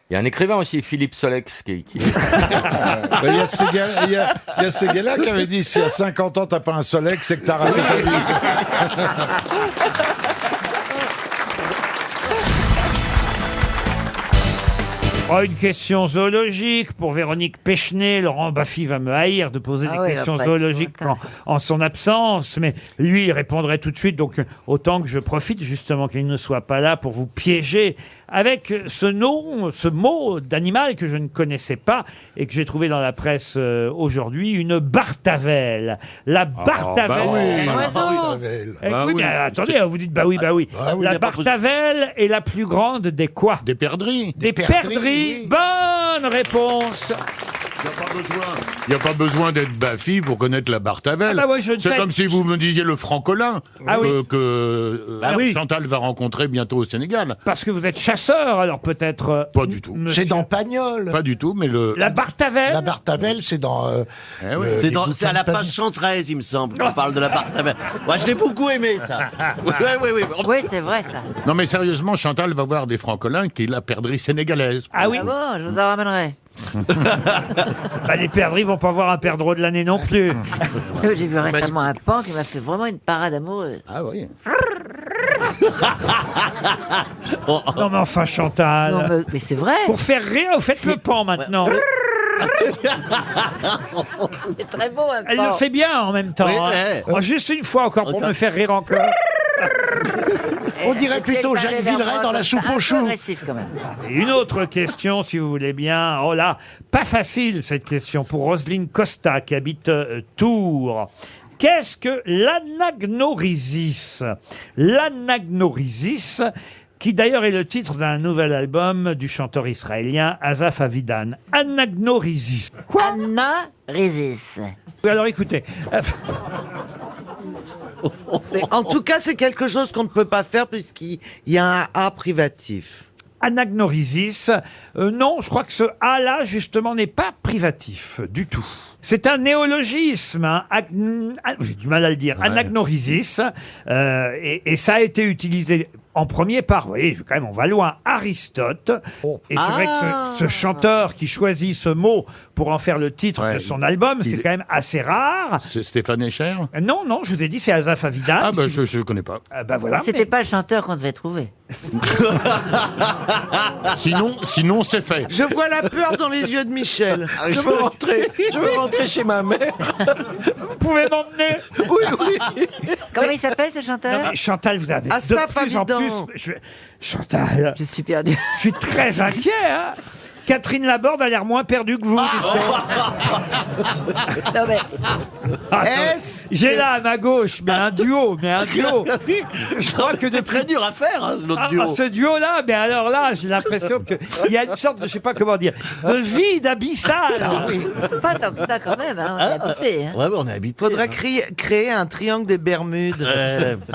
Il y a un écrivain aussi, Philippe Solex, qui... Il y a ces gars-là qui avaient dit si à 50 ans t'as pas un Solex, c'est que t'as raté ta vie. Oh, une question zoologique pour Véronique Péchenet. Laurent Baffy va me haïr de poser Ah des oui, questions après, zoologiques en son absence, mais lui, il répondrait tout de suite. Donc, autant que je profite justement qu'il ne soit pas là pour vous piéger avec ce nom, ce mot d'animal que je ne connaissais pas et que j'ai trouvé dans la presse aujourd'hui, une bartavelle. La bartavelle. bah oui. Un oiseau. Eh Bah oui, oui. mais attendez, vous dites bah oui. Ah oui, La y a pas bartavelle est la plus grande des quoi? Des perdrix. Des perdrix. Bonne réponse. Il n'y a pas besoin d'être Baffy pour connaître la bartavelle. Ah bah moi, je ne C'est sais- comme si vous me disiez le francolin Ah oui. que Bah oui. Chantal va rencontrer bientôt au Sénégal. Parce que vous êtes chasseur, alors peut-être. Pas du tout. C'est dans Pagnol. Pas du tout, mais le... La bartavelle. La Bartavelle, c'est dans. Eh oui. C'est à la page 113, il me semble. On parle de la bartavelle. Moi, je l'ai beaucoup aimé, ça. Oui. Oui, c'est vrai ça. Non mais sérieusement, Chantal va voir des francolins qui est la perdrix sénégalaise. Ah oui. Ah bon, je vous en ramènerai. Bah, les perdrix vont pas voir un perdreau de l'année non plus. J'ai vu récemment un pan qui m'a fait vraiment une parade amoureuse. Ah oui. Non mais enfin Chantal. Non, mais c'est vrai. Pour faire rire, vous faites le pan maintenant. C'est très beau un Elle pan. le fait bien en même temps. Oui, hein. ouais. Oh, juste une fois encore pour me faire rire encore. On dirait plutôt Jacques Villeray dans la soupe aux choux. Agressif quand même. Et une autre question, si vous voulez bien. Oh là, pas facile cette question pour Roselyne Costa qui habite Tours. Qu'est-ce que l'anagnorisis? L'anagnorisis, qui d'ailleurs est le titre d'un nouvel album du chanteur israélien Asaf Avidan. Anagnorisis. Quoi? Anna Résis. Alors écoutez. En tout cas, c'est quelque chose qu'on ne peut pas faire puisqu'il y a un A privatif. Anagnorisis. Non, je crois que ce A-là, justement, n'est pas privatif du tout. C'est un néologisme, hein, j'ai du mal à le dire, anagnorisis, et ça a été utilisé en premier par, vous voyez, quand même, on va loin, Aristote. Et c'est vrai que ce chanteur qui choisit ce mot pour en faire le titre de son album, c'est quand même assez rare. C'est Stéphane Echer? Non, je vous ai dit, c'est Asaf Avidan. Ah, bah, je ne connais pas. Voilà. C'était pas le chanteur qu'on devait trouver. Sinon c'est fait. Je vois la peur dans les yeux de Michel. Je veux rentrer chez ma mère. Vous pouvez m'emmener? Oui. Comment il s'appelle ce chanteur? Non, mais Chantal, vous avez Asaf de plus en Avidan. plus... Chantal, Je suis perdu. je suis très inquiet, hein. Catherine Laborde a l'air moins perdue que vous. Non mais J'ai là à ma gauche, mais un duo. Je crois que depuis... Très dur à faire, hein, l'autre duo. Ce duo-là, mais alors là, j'ai l'impression qu'il y a une sorte de, je sais pas comment dire, de vide abyssal. pas tant que ça quand même, hein, on est habité. Hein. Ouais, on est habité. Faudrait créer un triangle des Bermudes.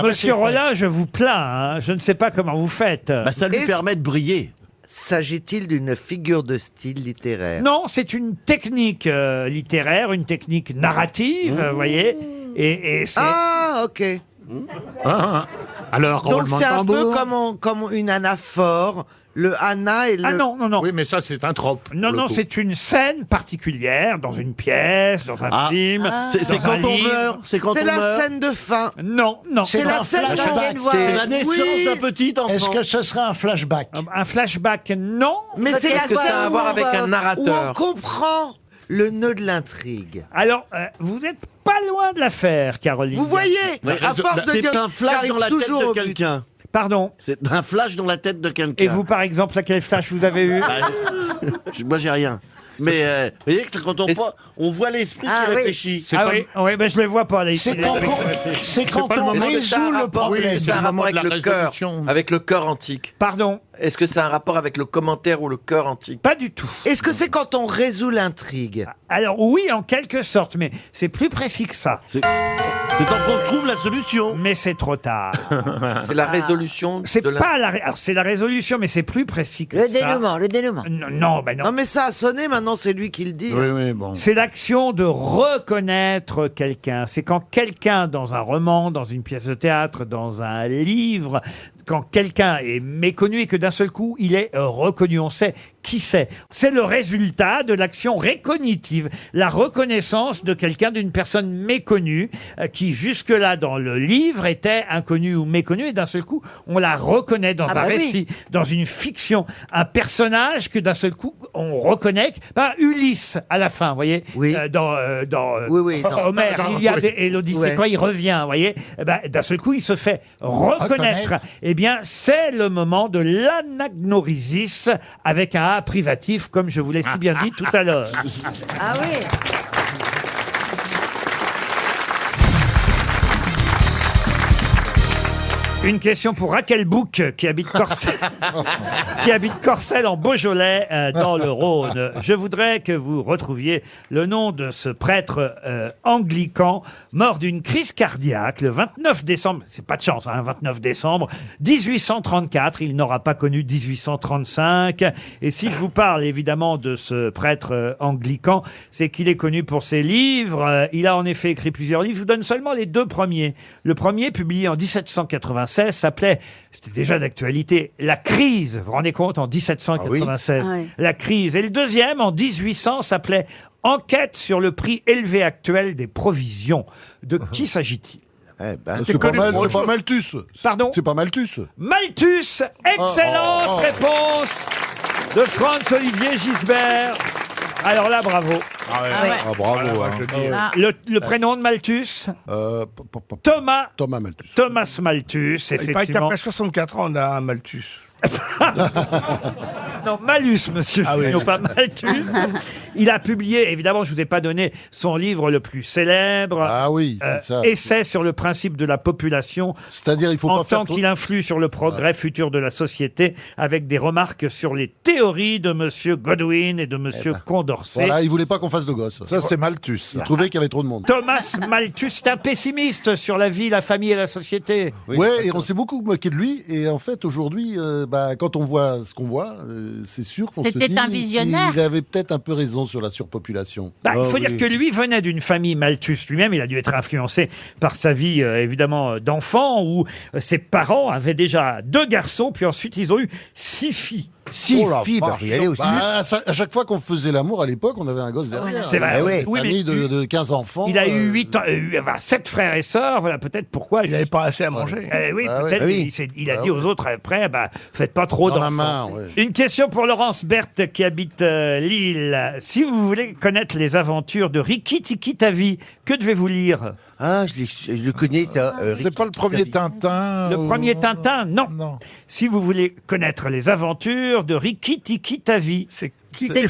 Monsieur Rollin, je vous plains, hein, je ne sais pas comment vous faites. Bah, ça lui permet de briller. S'agit-il d'une figure de style littéraire? Non, c'est une technique littéraire, une technique narrative, vous voyez. Et c'est... Ah, ok. Alors, Donc roulement de c'est un peu tambour. comme une anaphore, le ana et le... Ah non. Oui, mais ça, c'est un trope. Non, c'est une scène particulière, dans une pièce, dans un film, C'est dans un quand on livre. meurt. C'est quand C'est on la meurt. scène de fin. Non. C'est la scène flashback. qu'on vient de voir. C'est la naissance d'un petit enfant. Est-ce que ce serait un flashback? Un flashback, non. Mais c'est la Est-ce que ça a scène à voir avec un où on narrateur? comprend le nœud de l'intrigue. Alors, vous n'êtes pas loin de l'affaire, Caroline. Vous voyez, à force de C'est dire un flash dans la tête toujours de au but. quelqu'un. Pardon. C'est un flash dans la tête de quelqu'un. Et vous, par exemple, à quel flash vous avez eu? Moi, j'ai rien. Mais vous voyez que quand on voit l'esprit qui réfléchit. Oui, ben je le vois pas. C'est quand on résout le problème. C'est un rapport avec le cœur, avec le cœur antique. Pardon. Est-ce que c'est un rapport avec le commentaire ou le cœur antique? Pas du tout. Est-ce que c'est quand on résout l'intrigue? Alors oui, en quelque sorte, mais c'est plus précis que ça. C'est quand on trouve la solution. Mais c'est trop tard. C'est la résolution C'est de pas la... Alors c'est la résolution, mais c'est plus précis que Le ça. dénouement. Non. Non mais ça a sonné, maintenant c'est lui qui le dit. Oui, bon. C'est l'action de reconnaître quelqu'un. C'est quand quelqu'un, dans un roman, dans une pièce de théâtre, dans un livre, quand quelqu'un est méconnu et que d'un seul coup, il est reconnu. On sait qui c'est. C'est le résultat de l'action récognitive, la reconnaissance de quelqu'un, d'une personne méconnue, qui jusque-là, dans le livre, était inconnue ou méconnue, et d'un seul coup, on la reconnaît dans un récit, dans une fiction, un personnage que d'un seul coup, on reconnaît. Par Ulysse, à la fin, vous voyez, dans Homère, Iliade et l'Odyssée, quand il revient, vous voyez, d'un seul coup, il se fait reconnaître. Eh bien, c'est le moment de l'anagnorisis, avec un A privatif, comme je vous l'ai si bien dit tout à l'heure. Ah oui. Une question pour Raquel Bouc, qui habite Corcelles en Beaujolais, dans le Rhône. Je voudrais que vous retrouviez le nom de ce prêtre anglican mort d'une crise cardiaque le 29 décembre. C'est pas de chance, hein, 29 décembre 1834. Il n'aura pas connu 1835. Et si je vous parle évidemment de ce prêtre anglican, c'est qu'il est connu pour ses livres. Il a en effet écrit plusieurs livres. Je vous donne seulement les deux premiers. Le premier, publié en 1796, s'appelait, c'était déjà d'actualité, La Crise. Vous vous rendez compte, en 1796, La Crise. Et le deuxième, en 1800, s'appelait Enquête sur le prix élevé actuel des provisions. De qui s'agit-il? C'est pas Malthus. Pardon? C'est pas Malthus. Malthus. Excellente réponse de Franz-Olivier Gisbert. Alors là, bravo. Bravo. Le prénom de Malthus? Thomas Malthus. Thomas Malthus, Il paraît effectivement. qu'après 64 ans, on a un Malthus. Non, Malus, monsieur, non pas Malthus. Il a publié, évidemment, je vous ai pas donné son livre le plus célèbre. Ah oui, ça. Essai sur le principe de la population. C'est-à-dire, il faut en pas faire tant qu'il influe sur le progrès futur de la société, avec des remarques sur les théories de monsieur Godwin et de monsieur Condorcet. Voilà, il voulait pas qu'on fasse de gosses. Ça, c'est Malthus. Il trouvait qu'il y avait trop de monde. Thomas Malthus, c'est un pessimiste sur la vie, la famille et la société. Ouais, et on s'est beaucoup moqué de lui. Et en fait, aujourd'hui, quand on voit ce qu'on voit, c'est sûr qu'on C'était se dit un visionnaire. Il avait peut-être un peu raison sur la surpopulation. Il faut dire que lui venait d'une famille Malthus lui-même. Il a dû être influencé par sa vie, évidemment, d'enfant, où ses parents avaient déjà 2 garçons, puis ensuite ils ont eu 6 filles. 6 Oh la filles, bah, vache. faut y aller aussi. Bah, à chaque fois qu'on faisait l'amour à l'époque, on avait un gosse derrière. C'est vrai, Une oui, famille mais- de 15 enfants. Il a eu 7 frères et sœurs, voilà peut-être pourquoi. Il n'avait pas assez à manger. Oui, Ah peut-être. oui. Il a dit aux autres après, faites pas trop Dans la d'enfants. main, ouais. Une question pour Laurence Berthe qui habite Lille. Si vous voulez connaître les aventures de Rikki Tikki Tavi, que devez-vous lire? Ah, je le connais, ça. C'est pas le premier Tintin. Le ou- premier Tintin, non. Non. Si vous voulez connaître les aventures de Rikki Tikki Tavi, C'est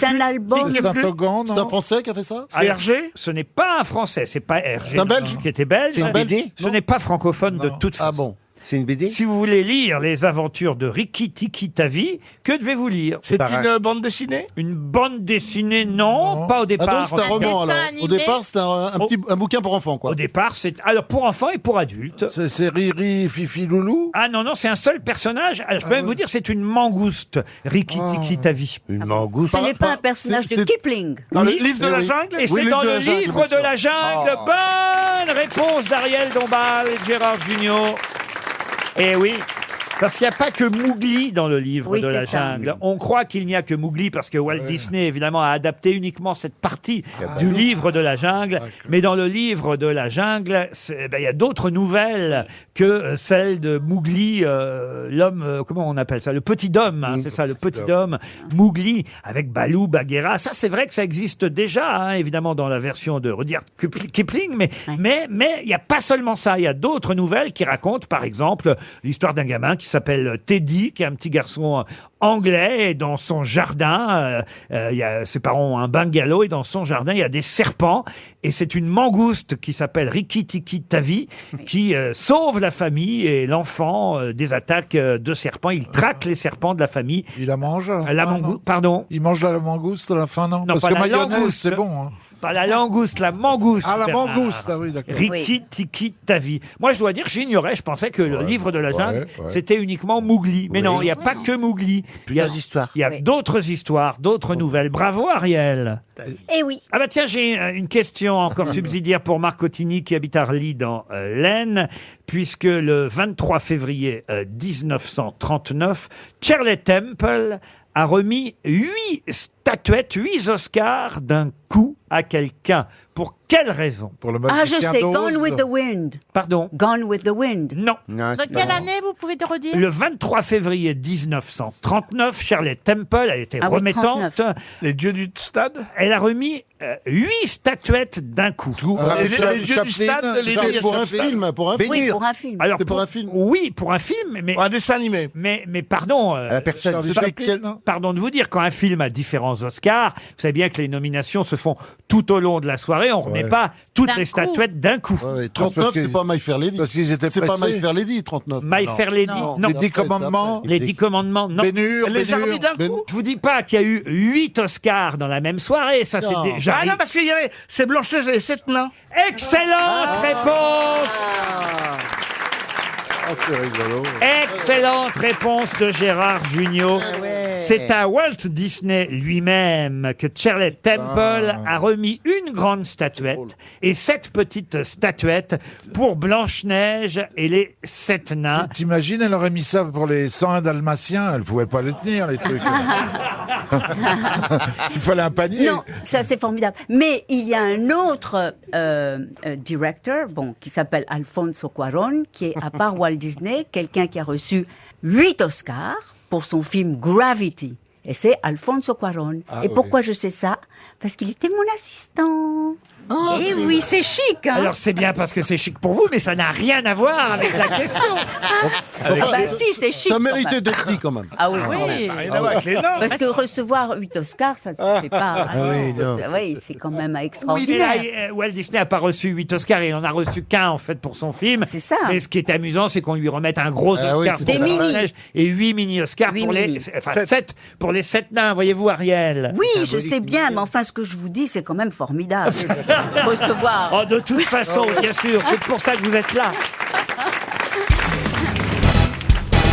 un album. C'est Saint-Augan, C'est un non? Français qui a fait ça? Hergé. Ce n'est pas un Français, c'est pas Hergé. C'est un Belge qui était belge. C'est une BD? Ce n'est pas francophone de toute façon. Ah bon? C'est une BD? Si vous voulez lire les aventures de Rikki Tikki Tavi, que devez-vous lire? C'est Pareil. une bande dessinée? Une bande dessinée, non, pas au Ah départ. donc c'est un roman dessin alors. animé. Au départ c'était un bouquin pour enfants quoi. Au départ, c'est alors pour enfants et pour adultes. C'est Riri, Fifi, Loulou? Ah non, c'est un seul personnage. Alors, je peux même vous dire, c'est une mangouste, Rikki Tikki Tavi. Une mangouste. Ce n'est pas un personnage de Kipling. Dans Oui. le livre de la Oui. jungle? Et Oui, c'est dans le livre de la jungle, livre bien de sûr. la jungle. Bonne réponse d'Ariel Dombal et de Gérard Junior. Eh oui. Parce qu'il n'y a pas que Mowgli dans le livre Oui, de la c'est ça. jungle. On croit qu'il n'y a que Mowgli parce que Walt Disney, évidemment, a adapté uniquement cette partie du livre de la jungle. Mais dans le livre de la jungle, il y a d'autres nouvelles que celles de Mowgli, l'homme, comment on appelle ça? Le petit homme, hein, c'est ça, le petit homme, Mowgli, avec Balou, Bagheera. Ça, c'est vrai que ça existe déjà, hein, évidemment, dans la version de Rudyard Kipling, mais il n'y a pas seulement ça. Il y a d'autres nouvelles qui racontent, par exemple, l'histoire d'un gamin qui s'appelle Teddy, qui est un petit garçon anglais, et dans son jardin, ses parents ont un bungalow, et dans son jardin, il y a des serpents, et c'est une mangouste qui s'appelle Rikki Tikki Tavi, qui sauve la famille et l'enfant des attaques de serpents. Il traque les serpents de la famille. Il la mange? La mangouste, pardon? Il mange la mangouste à la fin, non? Non, Parce pas que la mayonnaise, langouste. c'est bon. Hein. Pas la langouste, la mangouste. Ah, la Bernard. mangouste, ah oui, d'accord. Rikki Tikki Tavi. Moi, je dois dire, j'ignorais. Je pensais que le livre de la jungle, c'était uniquement Mowgli. Mais non, il n'y a pas que Mowgli. Il y a histoires. Il y a d'autres histoires, d'autres nouvelles. Bravo, Ariel. Eh oui. Ah bah tiens, j'ai une question encore subsidiaire pour Marc Ottini qui habite Arly dans l'Aisne, puisque le 23 février 1939, Shirley Temple a remis 8 statuettes, 8 Oscars d'un coup à quelqu'un. Pour quelle raison? Pour le Ah, je sais, Gone with the Wind. Pardon? Gone with the Wind. Non. De quelle année, vous pouvez te redire? Le 23 février 1939, Shirley Temple, elle était Ah oui, remettante. 39. Les dieux du stade? Elle a remis 8 statuettes d'un coup. Les dieux du stade, les dieux Pour un film, pour un film. Oui, pour un film. Alors, C'était pour un film. Oui, pour un film, mais... Pour un dessin animé. Mais pardon, personne. C'était quel- pardon de vous dire, quand un film a différents Oscars, vous savez bien que les nominations se font tout au long de la soirée, on ne remet pas toutes les statuettes d'un coup. Ouais, ouais, 39, c'est pas My Fair Lady. Parce qu'ils étaient C'est pas pressés. My Fair Lady, 39. My Fair Lady, non. Les 10 commandements. Les 10 commandements, non. Bénur, Elle les a remis d'un coup? Je vous dis pas qu'il y a eu 8 Oscars dans la même soirée, ça c'est Non. déjà... Ah non, parce qu'il y avait, c'est Blanche-Neige et les 7 nains. Excellente réponse. Ah, c'est rigolo. Excellente réponse de Gérard Jugnot. C'est à Walt Disney lui-même que Shirley Temple a remis une grande statuette et 7 petites statuettes pour Blanche-Neige et les 7 nains. T'imagines, elle aurait mis ça pour les 101 dalmatiens, elle pouvait pas les tenir, les trucs. Il fallait un panier. Non, ça c'est formidable. Mais il y a un autre directeur, qui s'appelle Alfonso Cuarón, qui est, à part Walt Disney, quelqu'un qui a reçu 8 Oscars pour son film Gravity. Et c'est Alfonso Cuarón. Ah, et oui. pourquoi je sais ça? Parce qu'il était mon assistant. Et oui, c'est chic. Hein. Alors c'est bien parce que c'est chic pour vous, mais ça n'a rien à voir avec la question. Ah bah si, c'est chic. Ça quand méritait même. d'être dit quand même. Ah oui, Rien à voir avec les nains. Parce que recevoir 8 Oscars, ça ne se fait pas. oui, non. Oui, c'est quand même Oui, mais extraordinaire. là, Walt Disney n'a pas reçu 8 Oscars, il en a reçu qu'un en fait pour son film. C'est ça. Mais ce qui est amusant, c'est qu'on lui remette un gros Ah oui, Oscar c'est pour Des mini. Blanche-Neige et 8 mini-Oscars Huit pour les... mini. Enfin, 7 pour les 7 nains, voyez-vous Ariel. Oui, je sais bien, mais enfin, ce que je vous dis, c'est quand même formidable. Recevoir. Oh, de toute façon, bien sûr, c'est pour ça que vous êtes là.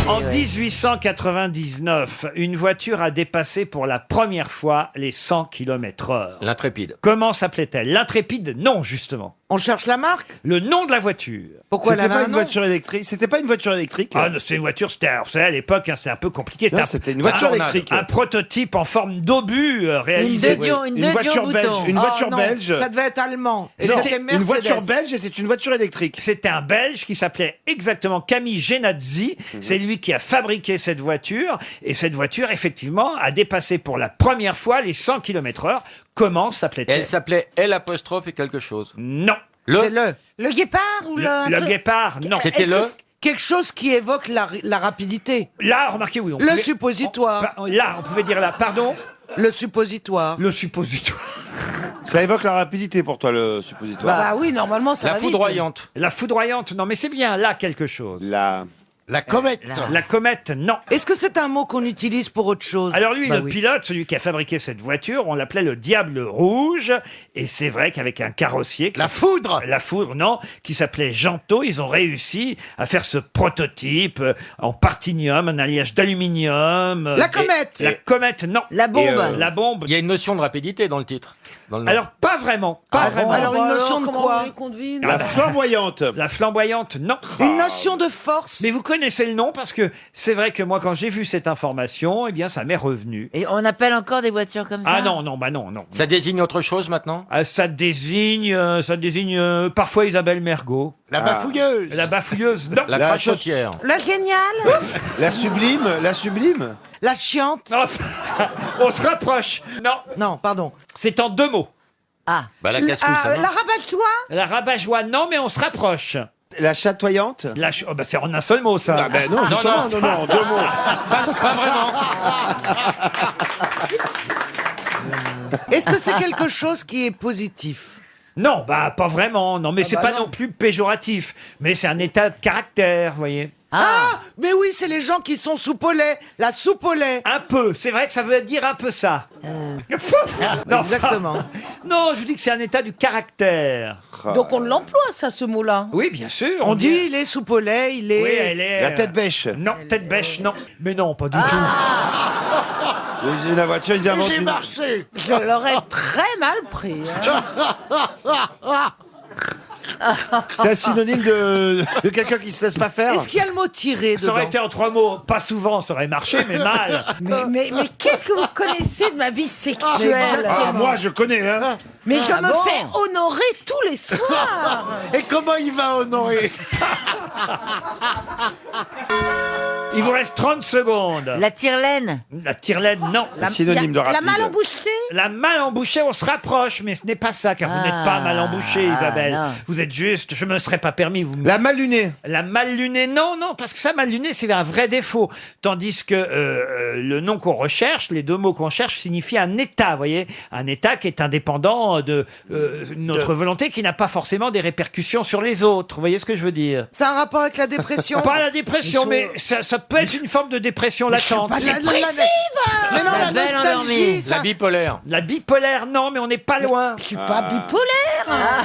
En 1899, une voiture a dépassé pour la première fois les 100 km/h. L'intrépide. Comment s'appelait-elle? L'intrépide? Non, justement. On cherche la marque? Le nom de la voiture. Pourquoi elle C'était avait pas un une nom? voiture électrique. C'était pas une voiture électrique. Ah, non, c'est une voiture, c'était, alors, vous savez, à l'époque, hein, c'était un peu compliqué. Non, c'était une voiture électrique. Un prototype en forme d'obus réalisé. Une voiture belge. Une voiture non, belge. Ça devait être allemand. Et Non, c'était une voiture Mercedes. belge et c'est une voiture électrique. C'était un Belge qui s'appelait exactement Camille Genazzi. C'est lui qui a fabriqué cette voiture. Et cette voiture, effectivement, a dépassé pour la première fois les 100 km/h. Comment s'appelait-elle? Elle s'appelait L apostrophe et quelque chose. Non. C'est le. Le guépard ou Le guépard, non. C'était Est-ce le. que c'est quelque chose qui évoque la rapidité. Là, remarquez, oui. Le suppositoire. Là, on pouvait dire là. Pardon? Le suppositoire. Le suppositoire. Ça évoque la rapidité pour toi, le suppositoire. Bah oui, normalement, ça La va vite. foudroyante. La foudroyante, non, mais c'est bien là quelque chose. La comète. La comète, non. Est-ce que c'est un mot qu'on utilise pour autre chose? Alors lui, Bah le oui. pilote, celui qui a fabriqué cette voiture, on l'appelait le Diable Rouge. Et c'est vrai qu'avec un carrossier... La foudre. La foudre, non, qui s'appelait Gento, ils ont réussi à faire ce prototype en partinium, un alliage d'aluminium. La comète. La comète, non. La bombe. La bombe. Il y a une notion de rapidité dans le titre. Dans le nom. Alors, pas vraiment. Pas vraiment. Alors une notion de comment quoi? on les conduit Ah La bah, flamboyante. La flamboyante, non. Une notion de force. Mais vous connaissez le nom parce que c'est vrai que moi, quand j'ai vu cette information, eh bien, ça m'est revenu. Et on appelle encore des voitures comme ça? Ah non, non, bah non, non. Ça désigne autre chose maintenant? Ah, ça désigne parfois Isabelle Mergo. La bafouilleuse. La bafouilleuse, non. La crachotière. La géniale. La sublime. La sublime. La chiante. Non, on se rapproche. Non, Non, pardon. c'est en 2 mots. Ah, Bah la casse-couille, ça La marche. rabat-joie. La rabat-joie, non, mais on se rapproche. La chatoyante. Oh, bah, c'est en un seul mot, ça. Ah ben non, justement, non, en 2 mots. Pas vraiment. Est-ce que c'est quelque chose qui est positif? Non, bah, pas vraiment. Non, mais c'est bah pas non. non plus péjoratif. Mais c'est un état de caractère, vous voyez. Ah, mais oui, c'est les gens qui sont soupe au lait. La soupe au lait. Un peu. C'est vrai que ça veut dire un peu ça. Non, Exactement. non, je vous dis que c'est un état du caractère. Donc on l'emploie, ça, ce mot-là. Oui, bien sûr. On dit il est soupe au lait, il est. Oui, elle est. La tête bêche. Non, tête bêche, non. Mais non, pas du J'ai la voiture, ils inventent J'ai une... marché. Je l'aurais très mal pris. hein. C'est un synonyme de quelqu'un qui se laisse pas faire. Est-ce qu'il y a le mot tiré tout. Ça aurait dedans? été en 3 mots. Pas souvent, ça aurait marché, mais mal. Mais qu'est-ce que vous connaissez de ma vie sexuelle? Ah, moi, je connais, hein. Mais je me bon fais honorer tous les soirs. Et comment il va honorer? Il vous reste 30 secondes. la tire-laine. La tire-laine, non. Un synonyme de La rapide. malle embouchée. La malle embouchée, on se rapproche, mais ce n'est pas ça, car vous n'êtes pas mal embouché, Isabelle. non. Vous êtes juste, je me serais pas permis. Vous me- La mal lunée. La mal lunée, non, non, parce que ça, mal lunée, c'est un vrai défaut. Tandis que le nom qu'on recherche, les 2 mots qu'on cherche, signifient un état, vous voyez. Un état qui est indépendant de notre volonté, qui n'a pas forcément des répercussions sur les autres. Vous voyez ce que je veux dire? C'est un rapport avec la dépression? Pas la dépression, mais ça peut être une forme de dépression latente. Mais non, la belle nostalgie, endormie. ça. La bipolaire. La bipolaire, non, mais on n'est pas loin. Je suis pas bipolaire.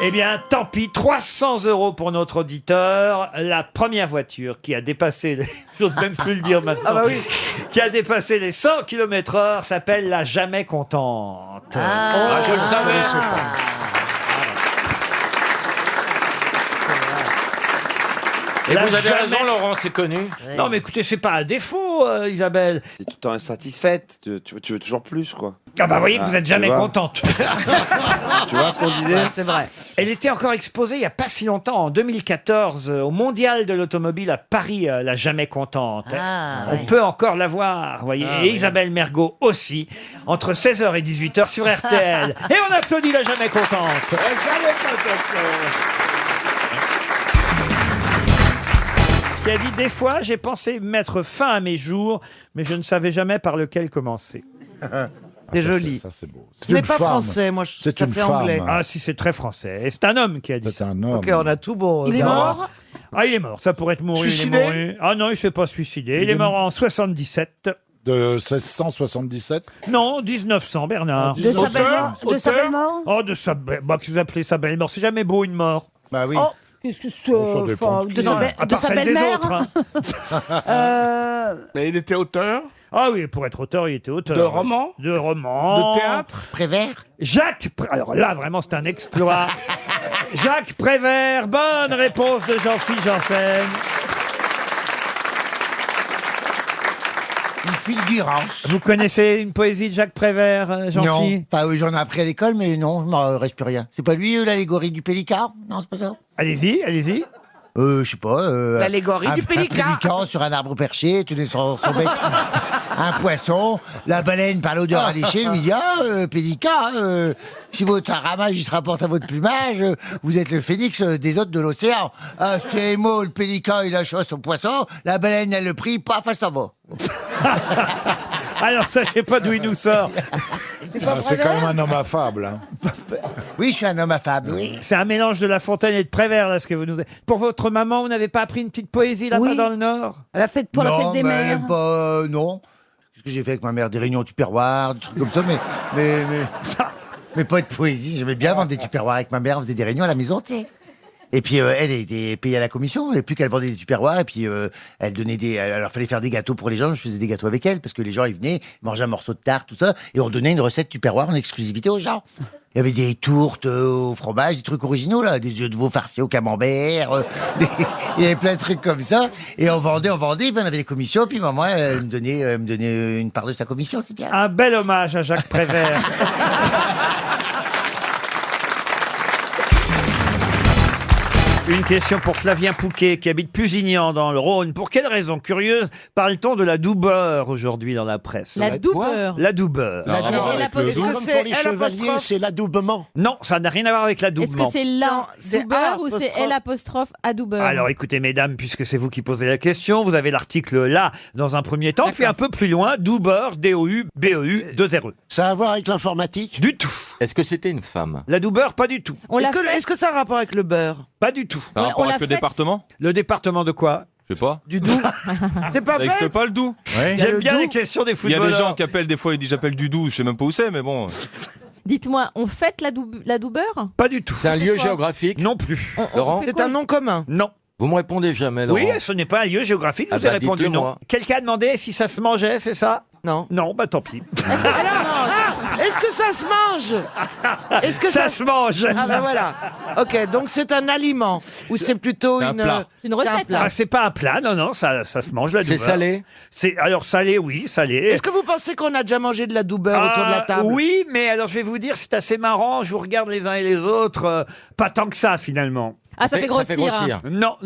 Eh bien, tant pis, 300 € pour notre auditeur. La première voiture qui a dépassé, j'ose même plus le dire maintenant, Ah bah oui. qui a dépassé les 100 km/h s'appelle la Jamais Contente. Ah, je le savais. Et La vous avez Jamais- raison, Laurent, c'est connu. Non, mais écoutez, c'est pas un défaut, Isabelle. T'es tout le temps insatisfaite. Tu veux toujours plus, quoi. Ah bah, vous voyez que vous êtes jamais tu vois. contente. Tu vois ce qu'on disait? C'est vrai. Elle était encore exposée il n'y a pas si longtemps, en 2014, au Mondial de l'automobile à Paris, la Jamais Contente. Ah, On ouais. peut encore la voir, vous voyez. Et Isabelle Mergo aussi, entre 16h et 18h sur RTL. Et on applaudit la Jamais Contente. Qui a dit, des fois, j'ai pensé mettre fin à mes jours, mais je ne savais jamais par lequel commencer. C'est joli. Ça, c'est beau. Ce n'est pas français, moi, C'est ça une fait femme. anglais. Ah si, c'est très français. Et c'est un homme qui a dit C'est ça. un homme. Ok, on a tout bon. Il est mort. Ah, il est mort. Ça pourrait être mouru, il est Suicidé mouru. Ah non, il s'est pas suicidé. Il est mort en 77. De 1677. Non, 1900, Bernard. De sa belle mort. De sa belle mort. Oh, de sa belle... Bah, que vous appelez sa belle mort. C'est jamais beau, une mort. Bah oui. Oh, Qu'est-ce que c'est Ça dépend de de qui. sa, Non, à de part sa celle des belle-mère autres, hein. Mais il était auteur Ah oui, pour être auteur, il était auteur. de romans, De romans. de théâtre. Prévert. Alors là, vraiment, c'est un exploit. Jacques Prévert, bonne réponse de Jean-Philippe Janssen. Une fulgurance. Vous connaissez une poésie de Jacques Prévert, Jean-Philippe? Non, enfin, oui, j'en ai appris à l'école, mais non, je m'en reste plus rien. C'est pas lui, l'allégorie du pélican? Non, c'est pas ça. Allez-y, allez-y. Je sais pas. L'allégorie du pélican. Un pélican sur un arbre perché, tenait son bec un poisson. La baleine, par l'odeur alléchée, lui dit pélican, si votre ramage il se rapporte à votre plumage, vous êtes le phénix des hôtes de l'océan. C'est mot, le pélican il a chaud son poisson, la baleine elle le prie, paf, elle s'en va. Alors ça, je sais pas d'où il nous sort. C'est quand même un homme affable. Hein. Oui, je suis un homme affable, oui. C'est un mélange de La Fontaine et de Prévert, là, ce que vous nous... Pour votre maman, vous n'avez pas appris une petite poésie là-bas Oui. dans le Nord? La fête pour la fête des mères. Non. Qu'est-ce que j'ai fait avec ma mère? Des réunions tupperware, des trucs comme ça, mais pas de poésie. J'aimais bien vendre des tupperwares avec ma mère, on faisait des réunions à la maison, tu sais. Et puis elle était payée à la commission, et plus qu'elle vendait des tupperwares, et puis elle donnait alors fallait faire des gâteaux pour les gens, je faisais des gâteaux avec elle, parce que les gens ils venaient, ils mangeaient un morceau de tarte, tout ça, et on donnait une recette tupperware en exclusivité aux gens. Il y avait des tourtes au fromage, des trucs originaux là, des yeux de veau farcis au camembert, il y avait plein de trucs comme ça, et on vendait, puis on avait des commissions, puis maman elle me donnait une part de sa commission, c'est bien. Un bel hommage à Jacques Prévert. Une question pour Flavien Pouquet, qui habite Pusignan dans le Rhône. Pour quelle raison curieuse parle-t-on de la doubeur aujourd'hui dans la presse? La doubeur. La doubeur. Est-ce que c'est les chevaliers, c'est l'adoubement. Non, ça n'a rien à voir avec Est-ce l'adoubement. que c'est la c'est doubeur A ou c'est apostrophe. L apostrophe adoubeur? Alors écoutez mesdames, puisque c'est vous qui posez la question, vous avez l'article là dans un premier temps, puis un peu plus loin, doubeur, D-O-U-B-E-U, 2 R-E. Ça a à voir avec l'informatique? Du tout. Est-ce que c'était une femme? La doubeur, pas du tout. On l'a fait. Est-ce que ça a un rapport avec le beurre? Pas du tout. Ça a un rapport l'a avec le faite. département? Le département de quoi? Je sais pas. Du Doubs? C'est pas Ça vrai? n'existe pas le Doubs? J'aime bien les questions des Il y a footballeurs. des gens qui appellent des fois, ils disent j'appelle du Doubs, je sais même pas où c'est, mais bon. Dites-moi, on fête la doubeur? Pas du tout. C'est un lieu quoi géographique? Non plus. Laurent? C'est un nom commun. Non. Vous me répondez jamais, Laurent. Oui, ce n'est pas un lieu géographique, je Ah vous ai bah, répondu dites-le non. moi. Quelqu'un a demandé si ça se mangeait, c'est ça? Non. Non, bah tant pis. Est-ce que ça se mange? Est-ce que Ça se mange. Ah ben voilà. Ok, donc c'est un aliment ou c'est plutôt C'est un plat. Une c'est un recette. plat. Ah, c'est pas un plat, non, ça se mange la C'est doubeur. salé? C'est alors salé, oui, salé. Est-ce que vous pensez qu'on a déjà mangé de la doubeur autour de la table? Oui, mais alors je vais vous dire, c'est assez marrant. Je vous regarde les uns et les autres, pas tant que ça finalement. Ah, ça fait grossir. Non.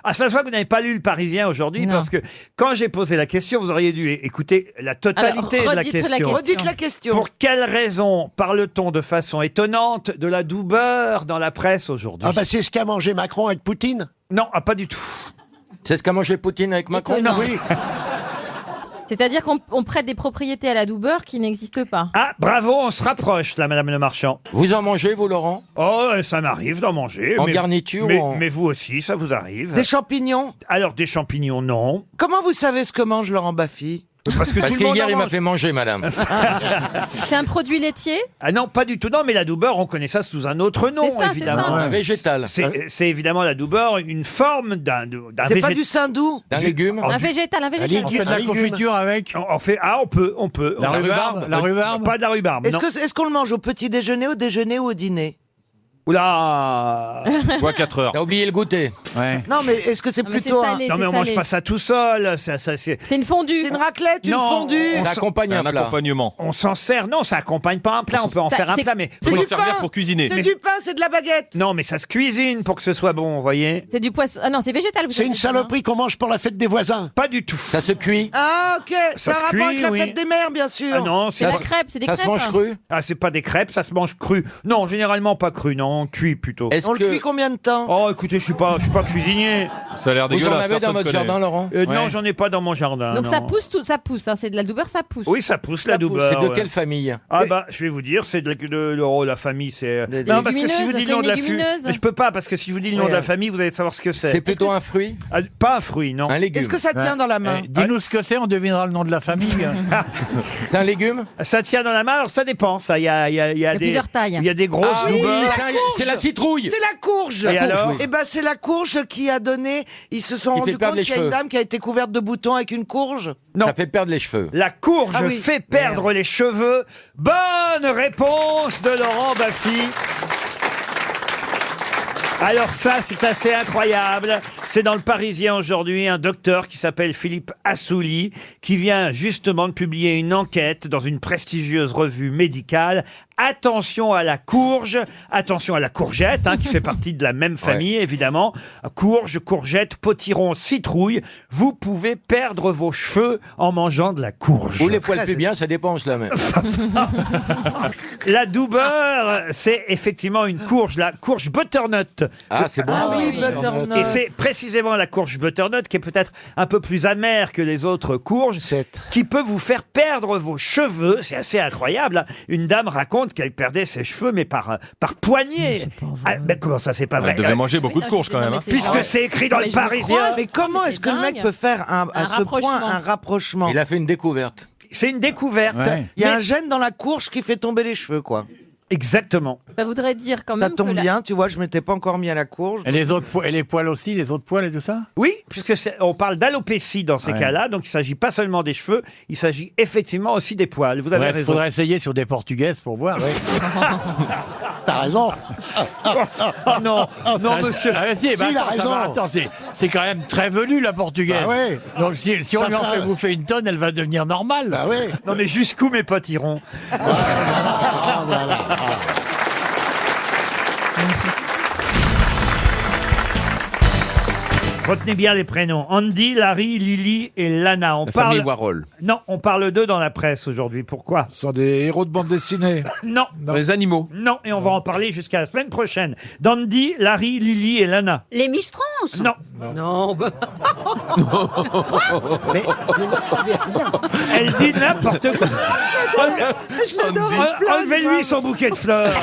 Ah, ça se voit que vous n'avez pas lu Le Parisien aujourd'hui, Non. parce que quand j'ai posé la question, vous auriez dû écouter la totalité Alors, de la redites la question. question. Redites la question. Pour quelle raison parle-t-on de façon étonnante de la doubeur dans la presse aujourd'hui? Ah bah c'est ce qu'a mangé Macron avec Poutine. Non, pas du tout. C'est ce qu'a mangé Poutine avec Macron? Étonnant. Oui. C'est-à-dire qu'on prête des propriétés à la doubeur qui n'existent pas. Ah, bravo, on se rapproche là, Madame Le Marchand. Vous en mangez, vous, Laurent? Oh, ça m'arrive d'en manger. En mais- garniture mais, ou en- mais vous aussi, ça vous arrive. Des champignons? Alors, des champignons, non. Comment vous savez ce que mange Laurent Baffy? Parce que Parce tout le monde qu'hier, en il m'a mange. fait manger, madame. C'est un produit laitier? Ah non, pas du tout. Non, mais la doubeur, on connaît ça sous un autre nom, C'est ça, évidemment. c'est ça. Un végétal. C'est évidemment la doubeur, une forme d'un C'est pas végétal. du saindoux? D'un légume? Oh, Un végétal, un végétal. On fait de la confiture avec On fait, on peut. la On- rhubarbe. La rhubarbe. Pas de la rhubarbe, non. Est-ce qu'on le mange au petit déjeuner, au déjeuner ou au dîner? Oula. Quoi, 4 heures? T'as oublié le goûter. Ouais. Non, mais est-ce que c'est Ah, mais plutôt c'est un... salé. Non, mais on mange pas ça tout seul. C'est... C'est une fondue. C'est une raclette, une Non, fondue? Ça accompagne Un un plat. accompagnement. On s'en sert. Non, ça accompagne pas un plat. On peut en Ça- faire un c'est- plat, mais. Faut du en servir pain. pour cuisiner. C'est du pain, c'est de la baguette. Non, mais ça se cuisine pour que ce soit bon, vous voyez. C'est du poisson. Ah non, c'est végétal. vous C'est avez une dit, saloperie qu'on mange pour la fête des voisins. Pas du tout. Ça se cuit. Ah, ok. Ça Ça a se rapport avec cuit, la oui. fête des mères, bien sûr. Ah non, C'est la crêpe, c'est des Ça crêpes. se mange cru. Ah, c'est pas des crêpes, ça se mange cru. Non, généralement pas cru, non, cuit plutôt. Est-ce On le que cuit combien de temps? Oh, écoutez, je suis pas cuisinier. Ça a l'air vous en dégueulasse. avez dans personne votre connaît. jardin, Laurent? Non, j'en ai pas dans mon jardin. Donc non. ça pousse tout, ça pousse. Hein, c'est de la doubeur, ça pousse. Oui, ça pousse la doubeur. C'est de ouais. quelle famille? Ah bah, je vais vous dire, c'est la famille, c'est... Des Non, parce que si je vous légumineuses, dis le nom de la c'est une famille... légumineuse. Mais je peux pas, parce que si je vous dis le nom Ouais. de la famille, vous allez savoir ce que C'est c'est. plutôt un fruit? Ah, pas un fruit, non. Un légume? Est-ce que ça tient dans la main? Dis-nous ce que c'est, on devinera le nom de la famille. C'est un légume? Ça tient dans la main, alors ça dépend, ça. Il y a des... plusieurs tailles. Il y a des grosses Ah oui, doubeurs. C'est la citrouille. C'est la courge. Et alors Eh ben, c'est la courge qui a donné. Ils se sont Qui fait rendus perdre compte les qu'il y a une cheveux. dame qui a été couverte de boutons avec une courge. Non. Ça fait perdre les cheveux. La courge Ah oui. fait perdre les cheveux. Bonne réponse de Laurent Baffy. Alors ça, c'est assez incroyable. C'est dans le Parisien aujourd'hui, un docteur qui s'appelle Philippe Assouli, qui vient justement de publier une enquête dans une prestigieuse revue médicale. Attention à la courge, attention à la courgette, qui fait partie de la même famille, évidemment. Courge, courgette, potiron, citrouille. Vous pouvez perdre vos cheveux en mangeant de la courge. Ou les poils pubiens, ça dépense la même. La doubeur, c'est effectivement une courge, la courge butternut. Ah, c'est bon. Ah oui, butternut. Et c'est précisément la courge butternut qui est peut-être un peu plus amère que les autres courges, qui peut vous faire perdre vos cheveux. C'est assez incroyable. Une dame raconte qu'elle perdait ses cheveux, mais par poignée. Ben comment ça, c'est pas vrai? Elle devait manger beaucoup de courges quand même. hein. Puisque c'est écrit dans le Parisien. Mais comment est-ce que le mec peut faire à ce point un rapprochement? Il a fait une découverte. C'est une découverte. Ouais. Il y a Mais- un gène dans la courge qui fait tomber les cheveux, quoi. Exactement. Ça voudrait dire quand Ça même tombe que bien, tu vois, je m'étais pas encore mis à la courge. Et les autres et les poils aussi, les autres poils et tout ça. Oui, puisque on parle d'alopécie dans ces Ouais. cas-là, donc il s'agit pas seulement des cheveux, il s'agit effectivement aussi des poils. Vous avez Il raison. faudrait essayer sur des portugaises pour voir. T'as raison. Non, non, monsieur. Ah, si, Si, il a attends, raison. attends, c'est quand même très velu la portugaise. Ah ouais. Donc si on Ça lui en fera- fait bouffer une tonne, elle va devenir normale. Bah oui. Non, mais jusqu'où mes potes iront? Ah, voilà. Retenez bien les prénoms. Andy, Larry, Lily et Lana. On La parle... famille Warhol. Non, on parle d'eux dans la presse aujourd'hui. Pourquoi? Ce sont des héros de bande dessinée. Non. Les animaux. Non, et on va en parler jusqu'à la semaine prochaine. D'Andy, Larry, Lily et Lana. Les Miss France. Non. Non, bah... Elle dit n'importe quoi. je l'adore, elle se plaint, Enlevez-lui son bouquet de fleurs.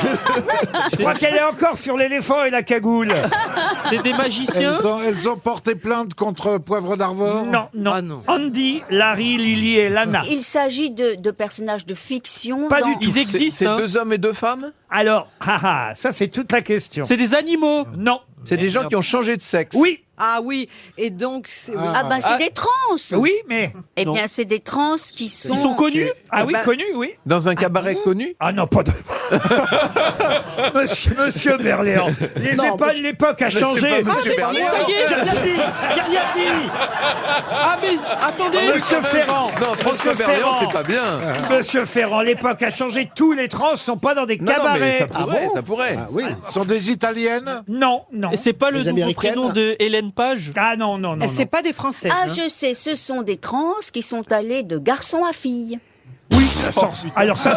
Je crois qu'elle est encore sur l'éléphant et la cagoule. C'est des magiciens. Elles ont porté plainte contre Poivre d'Arvor. Non, non. Ah non. Andy, Larry, Lily et Lana. Il s'agit de personnages de fiction. Pas dans- du tout. Ils existent. hein. Deux hommes et deux femmes. Alors, ça c'est toute la question. C'est des animaux. Non. C'est des gens qui ont changé de sexe. Oui. Ah oui, et donc c'est... Ah ben c'est des trans. Oui, mais... Eh bien c'est des trans qui sont... Ils sont connus. Ah oui, bah- connu, oui. Dans un cabaret connu. Ah non, pas de... Monsieur Berléand, l'époque a changé. Monsieur Si, Berléand. ça y est, j'ai rien dit. J'ai rien dit. Ah mais attendez. Monsieur Ferrand. Non, François Monsieur Berléand, Ferrand. c'est pas bien. Monsieur Ferrand, l'époque a changé. Tous les trans sont pas dans des Non, non, mais cabarets. ça pourrait, ça pourrait. Ah oui. Ce sont des Italiennes. Non, non. Et c'est pas le Les nouveau Américaines. prénom de Hélène Page. Ah non, non, non. C'est non. pas des Français. Ah je sais, ce sont des trans qui sont allés de garçon à fille. Oui, alors ça,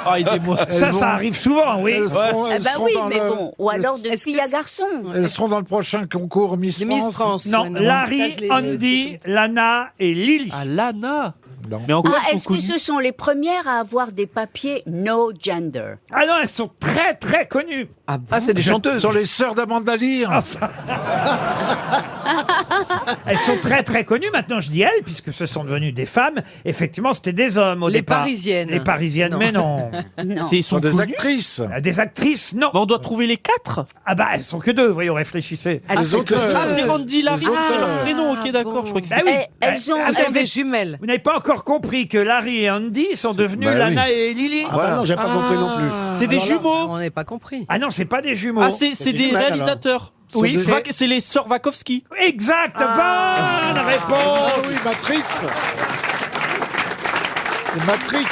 Ah, aidez-moi. ça arrive souvent, oui. Elles seront, Eh elles ben seront oui, dans mais le- bon, ou alors de Est-ce fille que à garçon. Elles seront dans le prochain concours Miss Les France. Miss France. Non, ouais, ça, Larry, je l'ai- Andy, Lana et Lily. Ah Lana. Non. Mais en quoi Ah, elles est-ce sont que connues ce sont les premières à avoir des papiers no gender? Ah non, elles sont très très connues. Ah, c'est des Ce chanteuses. sont les sœurs d'Amanda Lear. Elles sont très très connues. Maintenant, je dis elles, puisque ce sont devenues des femmes. Effectivement, c'était des hommes au Les départ. Parisiennes. Les Parisiennes, Non. mais non. Non. Ils sont des connus. actrices. Des actrices, non. Mais on doit trouver les 4. Ah bah, elles sont que deux, voyons, réfléchissez. Les auteurs. Ah, c'est Andy, Larry, Les auteurs. c'est leur prénom. Ok, d'accord. Je crois que c'est. Ah oui. Elles ont... Ah, Elles sont vous des n'avez- jumelles. vous n'avez pas encore compris que Larry et Andy sont devenus Bah Lana et Lily. Ah bah non, j'ai pas compris non plus. C'est des jumeaux. On n'est pas compris. Ah non, c'est pas des jumeaux. Ah, c'est des jumelles, réalisateurs. Oui, c'est les sœurs Wachowski. Exact, bonne Ah réponse. oui, Matrix. C'est Matrix.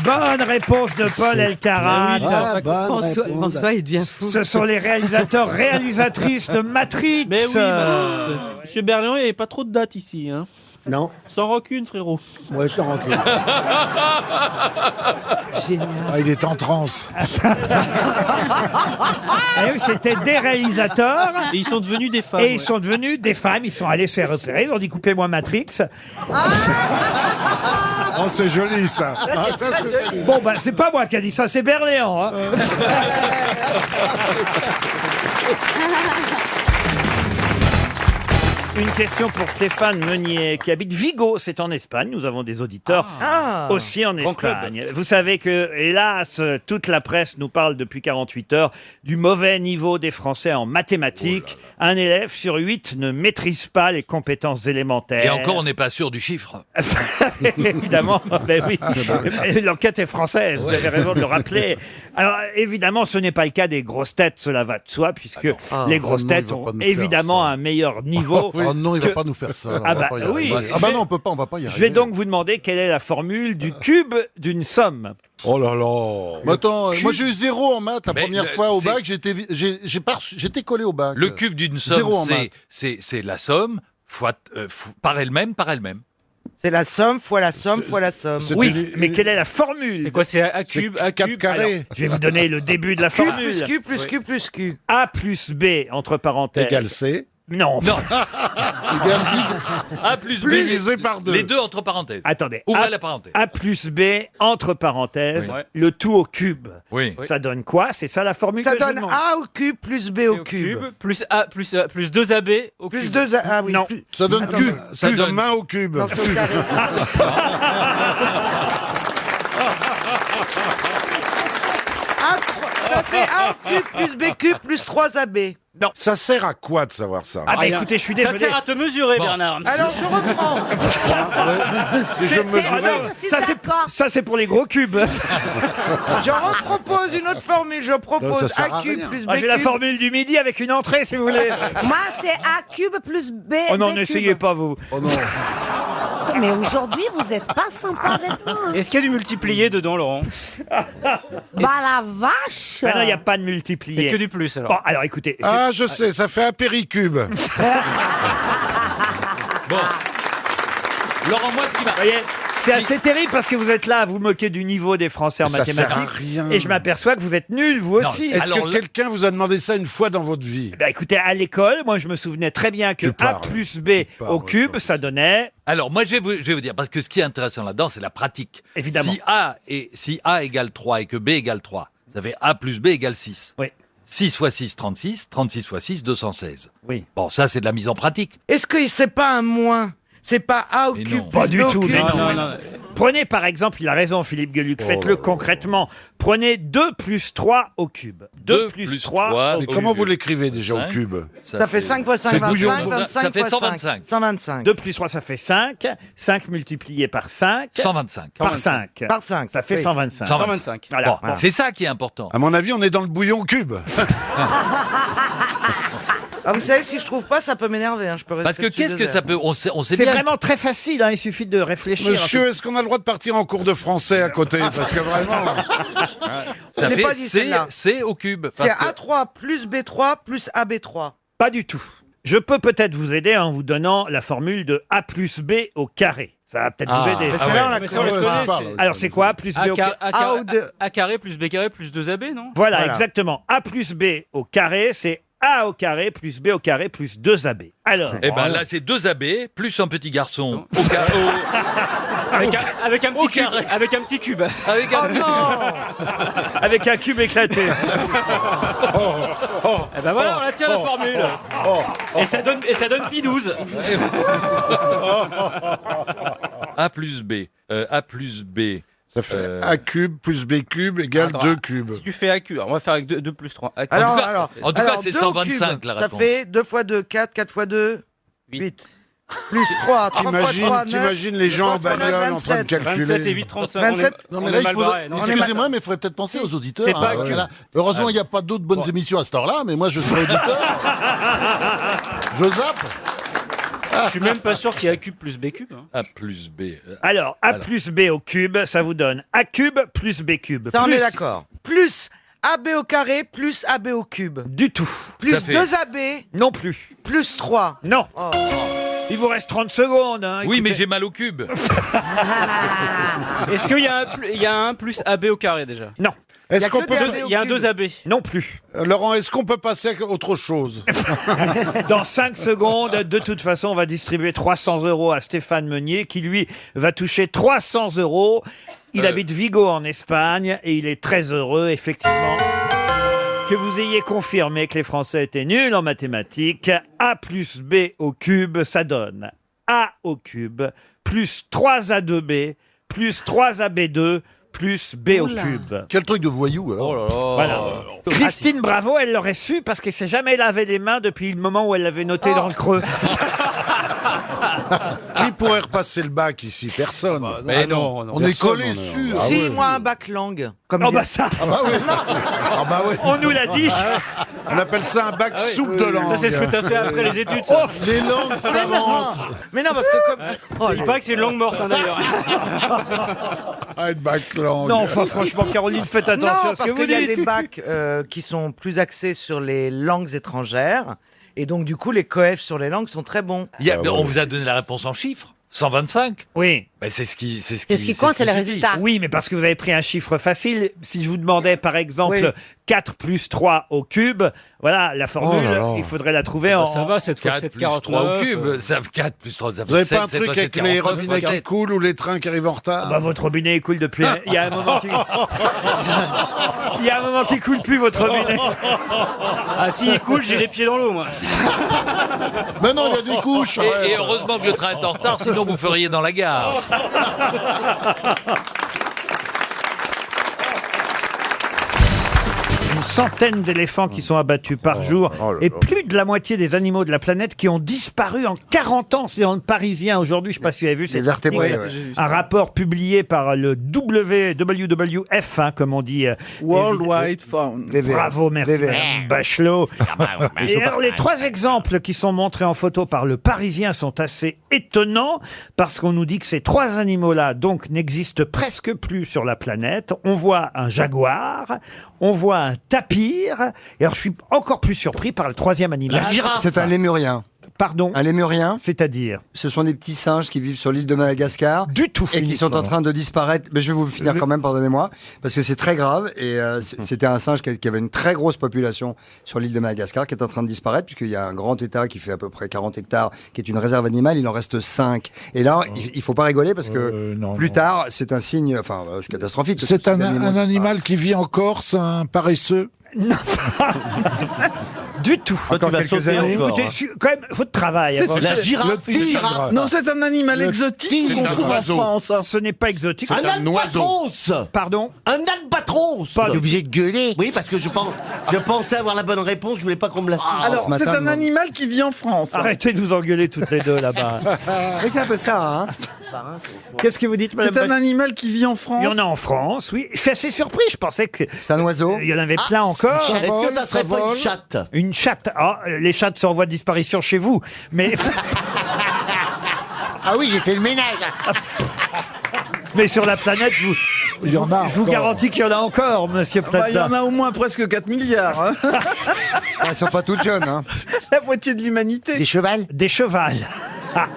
Bonne réponse de Paul Elkarat. Ah, bonne François, réponse. François, il devient fou. Ce sont les réalisateurs, réalisatrices de Matrix. Mais oui, Monsieur Berléand, il n'y avait pas trop de dates ici. Hein. Non, Sans rancune, frérot. moi je suis rancune. Génial. Ah, il est en transe. Eh oui, c'était des réalisateurs. Et ils sont devenus des femmes. Et ouais. ils sont devenus des femmes, ils sont allés se faire repérer, ils ont dit coupez-moi Matrix. Oh, c'est joli ça. Ah, ça, c'est joli. Bon bah c'est pas moi qui a dit ça, c'est Berléand. Hein. Une question pour Stéphane Meunier qui habite Vigo, c'est en Espagne. Nous avons des auditeurs aussi en Grand club. Espagne. Vous savez que, hélas, toute la presse nous parle depuis 48 heures du mauvais niveau des Français en mathématiques. Un élève sur 8 ne maîtrise pas les compétences élémentaires. Et encore, on n'est pas sûr du chiffre. Évidemment, ben oui. L'enquête est française, vous avez raison de le rappeler. Alors, évidemment, ce n'est pas le cas des grosses têtes, cela va de soi, puisque les grosses têtes il va pas ont nous faire évidemment un meilleur niveau. Oh non, il que- va pas nous faire ça. Ah on va bah pas y oui. arriver. Ah bah non, on peut pas, on va pas y arriver. Je vais donc vous demander quelle est la formule du cube d'une somme. Oh là là. Mais attends, moi j'ai eu 0 en maths la Mais première le- fois au c'est- bac, j'étais collé au bac. Le cube d'une Zéro en somme, maths. c'est la somme par elle-même, par elle-même. C'est la somme fois la somme fois la somme. Oui, mais quelle est la formule? C'est quoi, c'est A cube, A quatre cube carrés. Alors, je vais vous donner le début de la Q formule. plus Q plus Q plus Q. A plus B, entre parenthèses. Égal C. Non. Égal Y. A plus B. Divisé par 2. Les deux entre parenthèses. Attendez. Ouvrez A, la parenthèse. A plus B, entre parenthèses, Oui. le tout au cube. Oui. Ça donne quoi? C'est ça la formule Ça que je vous donne demande. A au cube plus B au cube. plus A plus 2AB au Plus cube. 2 A. Ah oui. Non. plus- Ça donne Attendez. Q. Ça Plus de donne main au cube. Non, c'est au carré. Ça fait A au cube plus B cube plus 3AB. Ça sert à quoi de savoir ça Ah bah Rien. écoutez, je suis Ça désolé. sert à te mesurer, Bon. Bernard. Alors je reprends. Et je me Ah non, ça c'est pour les gros cubes. Je repropose une autre formule. Je Non, propose ça sert à A cube rien. plus B Ah, j'ai la cube. formule du midi avec une entrée si vous voulez. Moi, c'est A cube plus B. Oh non, B n'essayez cube. pas vous. Oh non. Mais aujourd'hui, vous êtes pas sympa avec moi. Est-ce qu'il y a du multiplié dedans, Laurent? Bah la vache. Ah non, il n'y a pas de C'est multiplié. que du plus, alors. Bon, alors écoutez. Ah, je sais, ça fait un péricube. Bon. Laurent, moi, ce qui m'a... Vous voyez, c'est assez terrible parce que vous êtes là à vous moquer du niveau des Français en Ça sert à mathématiques. rien. Et je m'aperçois que vous êtes nuls, vous Non, aussi. Est-ce Alors, que quelqu'un vous a demandé ça une fois dans votre vie? Bah, écoutez, à l'école, moi je me souvenais très bien que Tu A parles. plus B parles, au cube, ça donnait... Alors, moi, je vais vous dire, parce que ce qui est intéressant là-dedans, c'est la pratique. Évidemment. Si A égale 3 et que B égale 3, ça fait A plus B égale 6. Oui. 6 fois 6, 36. 36 fois 6, 216. Oui. Bon, ça, c'est de la mise en pratique. Est-ce que c'est pas un moins? C'est pas A au Mais cube non. plus Pas B du au tout, cube. mais non. Non, non. Prenez par exemple, il a raison Philippe Gueluc, faites-le concrètement. Prenez 2 plus 3 au cube. 2 plus 3 Mais au comment cube. vous l'écrivez déjà au Cinq. cube? Ça fait 5 fois 5, C'est bouillon. 25, 25 Ça fait fois 125. 125. 2 plus 3, ça fait 5. 5 multiplié par 5. 125. Par 5. Par 5. Ça fait oui. 125. 125. Voilà. Bon, c'est ça qui est important. À mon avis, on est dans le bouillon cube. Ah, vous savez, si je trouve pas, ça peut m'énerver. Hein. Je peux rester Parce que dessus qu'est-ce 2 que ça heures. peut... On sait C'est bien... vraiment très facile, hein, il suffit de réfléchir. Monsieur, est-ce qu'on a le droit de partir en cours de français à côté? Parce que vraiment... Ça Je l'ai fait pas dit, celle-là. C au cube. C'est Parce que- A3 plus B3 plus AB3. Pas du tout. Je peux peut-être vous aider en vous donnant la formule de A plus B au carré. Ça va peut-être vous aider. Mais ça. celle-là, on la Mais ça, on les connaît. connaît, parle. c'est- Alors c'est quoi A plus B au carré? A carré plus B carré plus 2AB, non? Voilà, Voilà. exactement. A plus B au carré, c'est A au carré plus B au carré plus 2AB. Alors, Eh ben là, c'est 2 AB plus un petit garçon au Avec un Au petit cube. carré. Avec un petit cube. avec Oh un... non. avec un cube éclaté. Eh ben voilà, on la tient la formule. Et ça donne pi 12. A plus B. A plus B. Ça fait A cube plus B cube égale Attends, 2 cubes. Si tu fais A cube, alors on va faire avec 2 plus 3. A cube. En tout cas, c'est 2 au 125 cube, la ça réponse. fait 2 fois 2, 4, 4 fois 2, 8. Plus 3, 3 fois 3, 9. T'imagines les gens en 3 fois 9, bagnole en train de 27. calculer. 27 et 8, 35. 27. Non, On mais est là, il mal faudrait... barré, non Excusez-moi, mais il faudrait peut-être penser aux auditeurs. C'est pas hein. que- Là, heureusement, il n'y a pas d'autres bonnes émissions à cette heure-là, mais moi, je serai auditeur. Je zappe. Je suis même pas sûr qu'il y a A cube plus B cube. hein. A plus B. Alors, A plus B au cube, ça vous donne A cube plus B cube. Ça, on plus- est d'accord. Plus AB au carré plus AB au cube. Du tout. Plus Ça fait- 2 AB Non plus. plus 3. Non. Oh. Il vous reste 30 secondes. Hein, Oui, mais écoutez. j'ai mal au cube. Est-ce qu'il y a un plus AB au carré déjà? Non. Il y Est-ce a qu'on que peut... des AB au Il y a un cube. 2AB. Non plus. Laurent, est-ce qu'on peut passer à autre chose? Dans 5 secondes, de toute façon, on va distribuer 300 € à Stéphane Meunier, qui lui va toucher 300 €. Il habite Vigo en Espagne et il est très heureux, effectivement. que vous ayez confirmé que les Français étaient nuls en mathématiques. A plus B au cube, ça donne A au cube plus 3A2B plus 3AB2 plus B au cube. Quel truc de voyou, alors. Voilà. Christine Bravo, elle l'aurait su parce qu'elle s'est jamais lavé les mains depuis le moment où elle l'avait noté dans le creux. Qui pourrait repasser le bac ici? Personne. Mais non, On est collés dessus. Si, moi, un bac langue. Comme Oh il bah est- ça, Ah bah oui. Ah bah oui. on nous l'a dit. On appelle ça un bac soupe de langue. Ça, c'est ce que t'as fait après les études. Ça. Les langues savantes. Mais non, parce que comme... Il paraît que c'est une langue morte, hein, d'ailleurs. Ah, une bac langue. Non, enfin franchement, Caroline, faites attention Non, à ce parce que vous qu'il y a dites. des bacs qui sont plus axés sur les langues étrangères. Et donc, du coup, les coefs sur les langues sont très bons. Mais on vous a donné la réponse en chiffres. 125. Oui. Ben, c'est ce qui compte, c'est les suffit. résultats. Oui, mais parce que vous avez pris un chiffre facile. Si je vous demandais, par exemple, Oui. 4 plus 3 au cube, voilà, la formule, Oh là là. il faudrait la trouver en... Ça va, cette fois, 4 7, plus 3 au 49. cube, ça fait 4 plus 3, ça Vous avez fait pas un 7, truc avec les robinets qui coulent ou les trains qui arrivent en retard? Bah, votre robinet il coule depuis... Il y a un moment qui... Il y a un moment qui coule plus, votre robinet. Ah, si, il coule, j'ai les pieds dans l'eau, moi. Mais non, il y a des couches. Et heureusement que le train est en retard, sinon vous feriez dans la gare. Une centaine d'éléphants qui sont abattus par jour et plus de la moitié des animaux de la planète qui ont disparu en 40 ans. C'est dans le Parisien aujourd'hui, je ne sais pas si vous avez vu cet article. Un rapport publié par le WWF, hein, comme on dit. World Wide Fund. Bravo, merci Madame Bachelot. Et alors, les 3 exemples qui sont montrés en photo par le Parisien sont assez étonnants parce qu'on nous dit que ces 3 animaux-là donc n'existent presque plus sur la planète. On voit un jaguar, on voit un tapir, et alors je suis encore plus surpris par le 3e animal. C'est un lémurien. Pardon? Un lémurien. C'est-à-dire? Ce sont des petits singes qui vivent sur l'île de Madagascar. Du tout. Et qui sont en train de disparaître. Mais je vais vous finir quand même, pardonnez-moi. Parce que c'est très grave. Et c'était un singe qui avait une très grosse population sur l'île de Madagascar qui est en train de disparaître, puisqu'il y a un grand état qui fait à peu près 40 hectares, qui est une réserve animale. Il en reste 5. Et là, il faut pas rigoler parce que plus tard, c'est un signe, catastrophique. C'est un animal qui vit en Corse, un paresseux. Du tout. Encore quelques années. Écoutez, quand même, votre travail. C'est avant- la girafe. Non, c'est un animal exotique qu'on trouve en France. Ce n'est pas exotique. Un albatros. Pardon? Un albatros. Pas T'es du- obligé de gueuler. Oui, parce que je pensais avoir la bonne réponse, je voulais pas qu'on me la fasse. Alors, matin, c'est un moi. animal qui vit en France. Arrêtez de vous engueuler toutes les deux là-bas. Oui, c'est un peu ça, hein. Qu'est-ce que vous dites, madame? C'est un animal qui vit en France. Il y en a en France, oui. Je suis assez surpris, je pensais que... C'est un oiseau. Il y en avait plein encore. Est-ce que ça serait pas une chatte? Une chatte. Ah, les chattes sont en voie de disparition chez vous. Mais... Ah oui, j'ai fait le ménage. Mais sur la planète, Il y en a je vous encore. garantis qu'il y en a encore, monsieur Bah, il y Plaza. en a au moins presque 4 milliards. Hein. Elles sont pas toutes jeunes, hein. La moitié de l'humanité. Des chevals. Des chevals. Ah.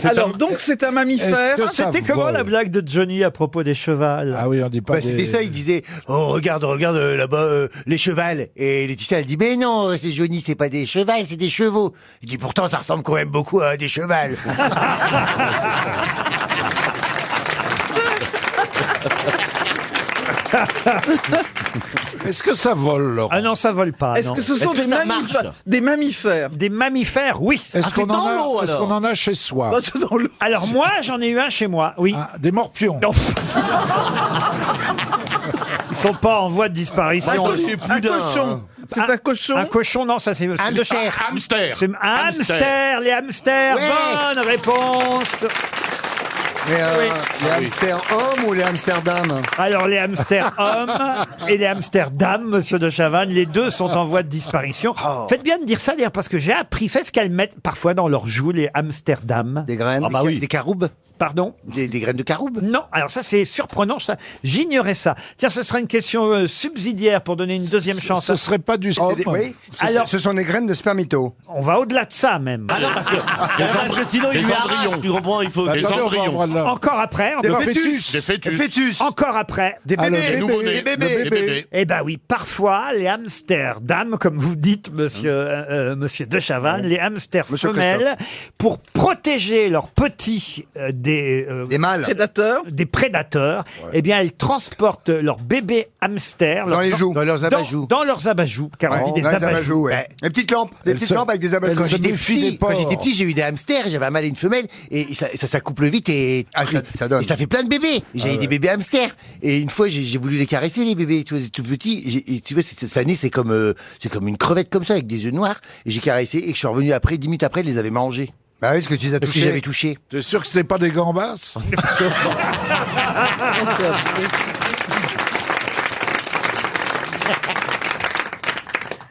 Alors, donc, c'est un mammifère. Est-ce que ça C'était comment vole? la blague de Johnny à propos des chevals? Ah oui, on dit pas Bah, des... c'était ça, il disait oh regarde là-bas les chevals, et Laetitia elle dit mais non c'est Johnny, c'est pas des chevals, c'est des chevaux. Il dit pourtant ça ressemble quand même beaucoup à des chevals. Est-ce que ça vole, Laurent? Ah non, ça vole pas. Est-ce non. que ce sont Est-ce que des ça mammifères? marche Des mammifères. Des mammifères, oui. Est-ce qu'on dans en l'eau, a, est-ce alors qu'on en a chez soi? Bah, c'est dans l'eau. Alors moi, j'en ai eu un chez moi, oui. Ah, des morpions. Non. Ils sont pas en voie de disparition. Un cochon. C'est un cochon. Un cochon, non, ça c'est... Hamster. Hamster. C'est un hamster, les hamsters. Ouais. Bonne réponse. Mais Oui. les hamsters hommes ou les hamsters dames? Alors les hamsters hommes et les hamsters dames, monsieur de Chavannes, les deux sont en voie de disparition. Faites bien de dire ça d'ailleurs parce que j'ai appris, c'est ce qu'elles mettent parfois dans leurs joues, les hamsters dames. Des graines. Des caroubes. Pardon? Des graines de caroubes. Non, alors ça c'est surprenant, ça. J'ignorais ça. Tiens, ce sera une question subsidiaire pour donner une deuxième chance. Ce serait pas du C'est des- oui, Alors- ce sont des graines de spermito. On va au-delà de ça même. Ah non, parce que sinon, il lui arrache. Tu comprends, il faut. Attendez, on va avoir de Encore après. Des encore- fœtus. Des fœtus. Encore après. Des bébés. Des nouveau-nés. Des bébés. Des bébés. Eh ben oui, parfois, les hamsters dames, comme vous dites, monsieur De Chavannes, les hamsters Monsieur femelles, pour protéger leurs petits des mâles. des prédateurs, eh bien, elles transportent leurs bébés hamsters Dans les joues. Dans leurs abajoues. dans leurs abajoues, car on dit des Dans les abajoues. abajoues, ouais. Des petites lampes. Des petites lampes avec des abajoues. Quand j'étais petit, j'ai eu des hamsters, j'avais un mâle et une femelle, et ça s'accouple vite et ça donne. et ça fait plein de bébés. J'avais des bébés hamsters, et une fois j'ai voulu les caresser, les bébés, tout petits. Et tu vois, ça naît, c'est comme une crevette comme ça avec des yeux noirs. Et j'ai caressé et que je suis revenu après, 10 minutes après, ils les avaient mangés. Bah oui, parce que tu les as Parce que touchés. j'avais touché. T'es sûr que c'est pas des gambas?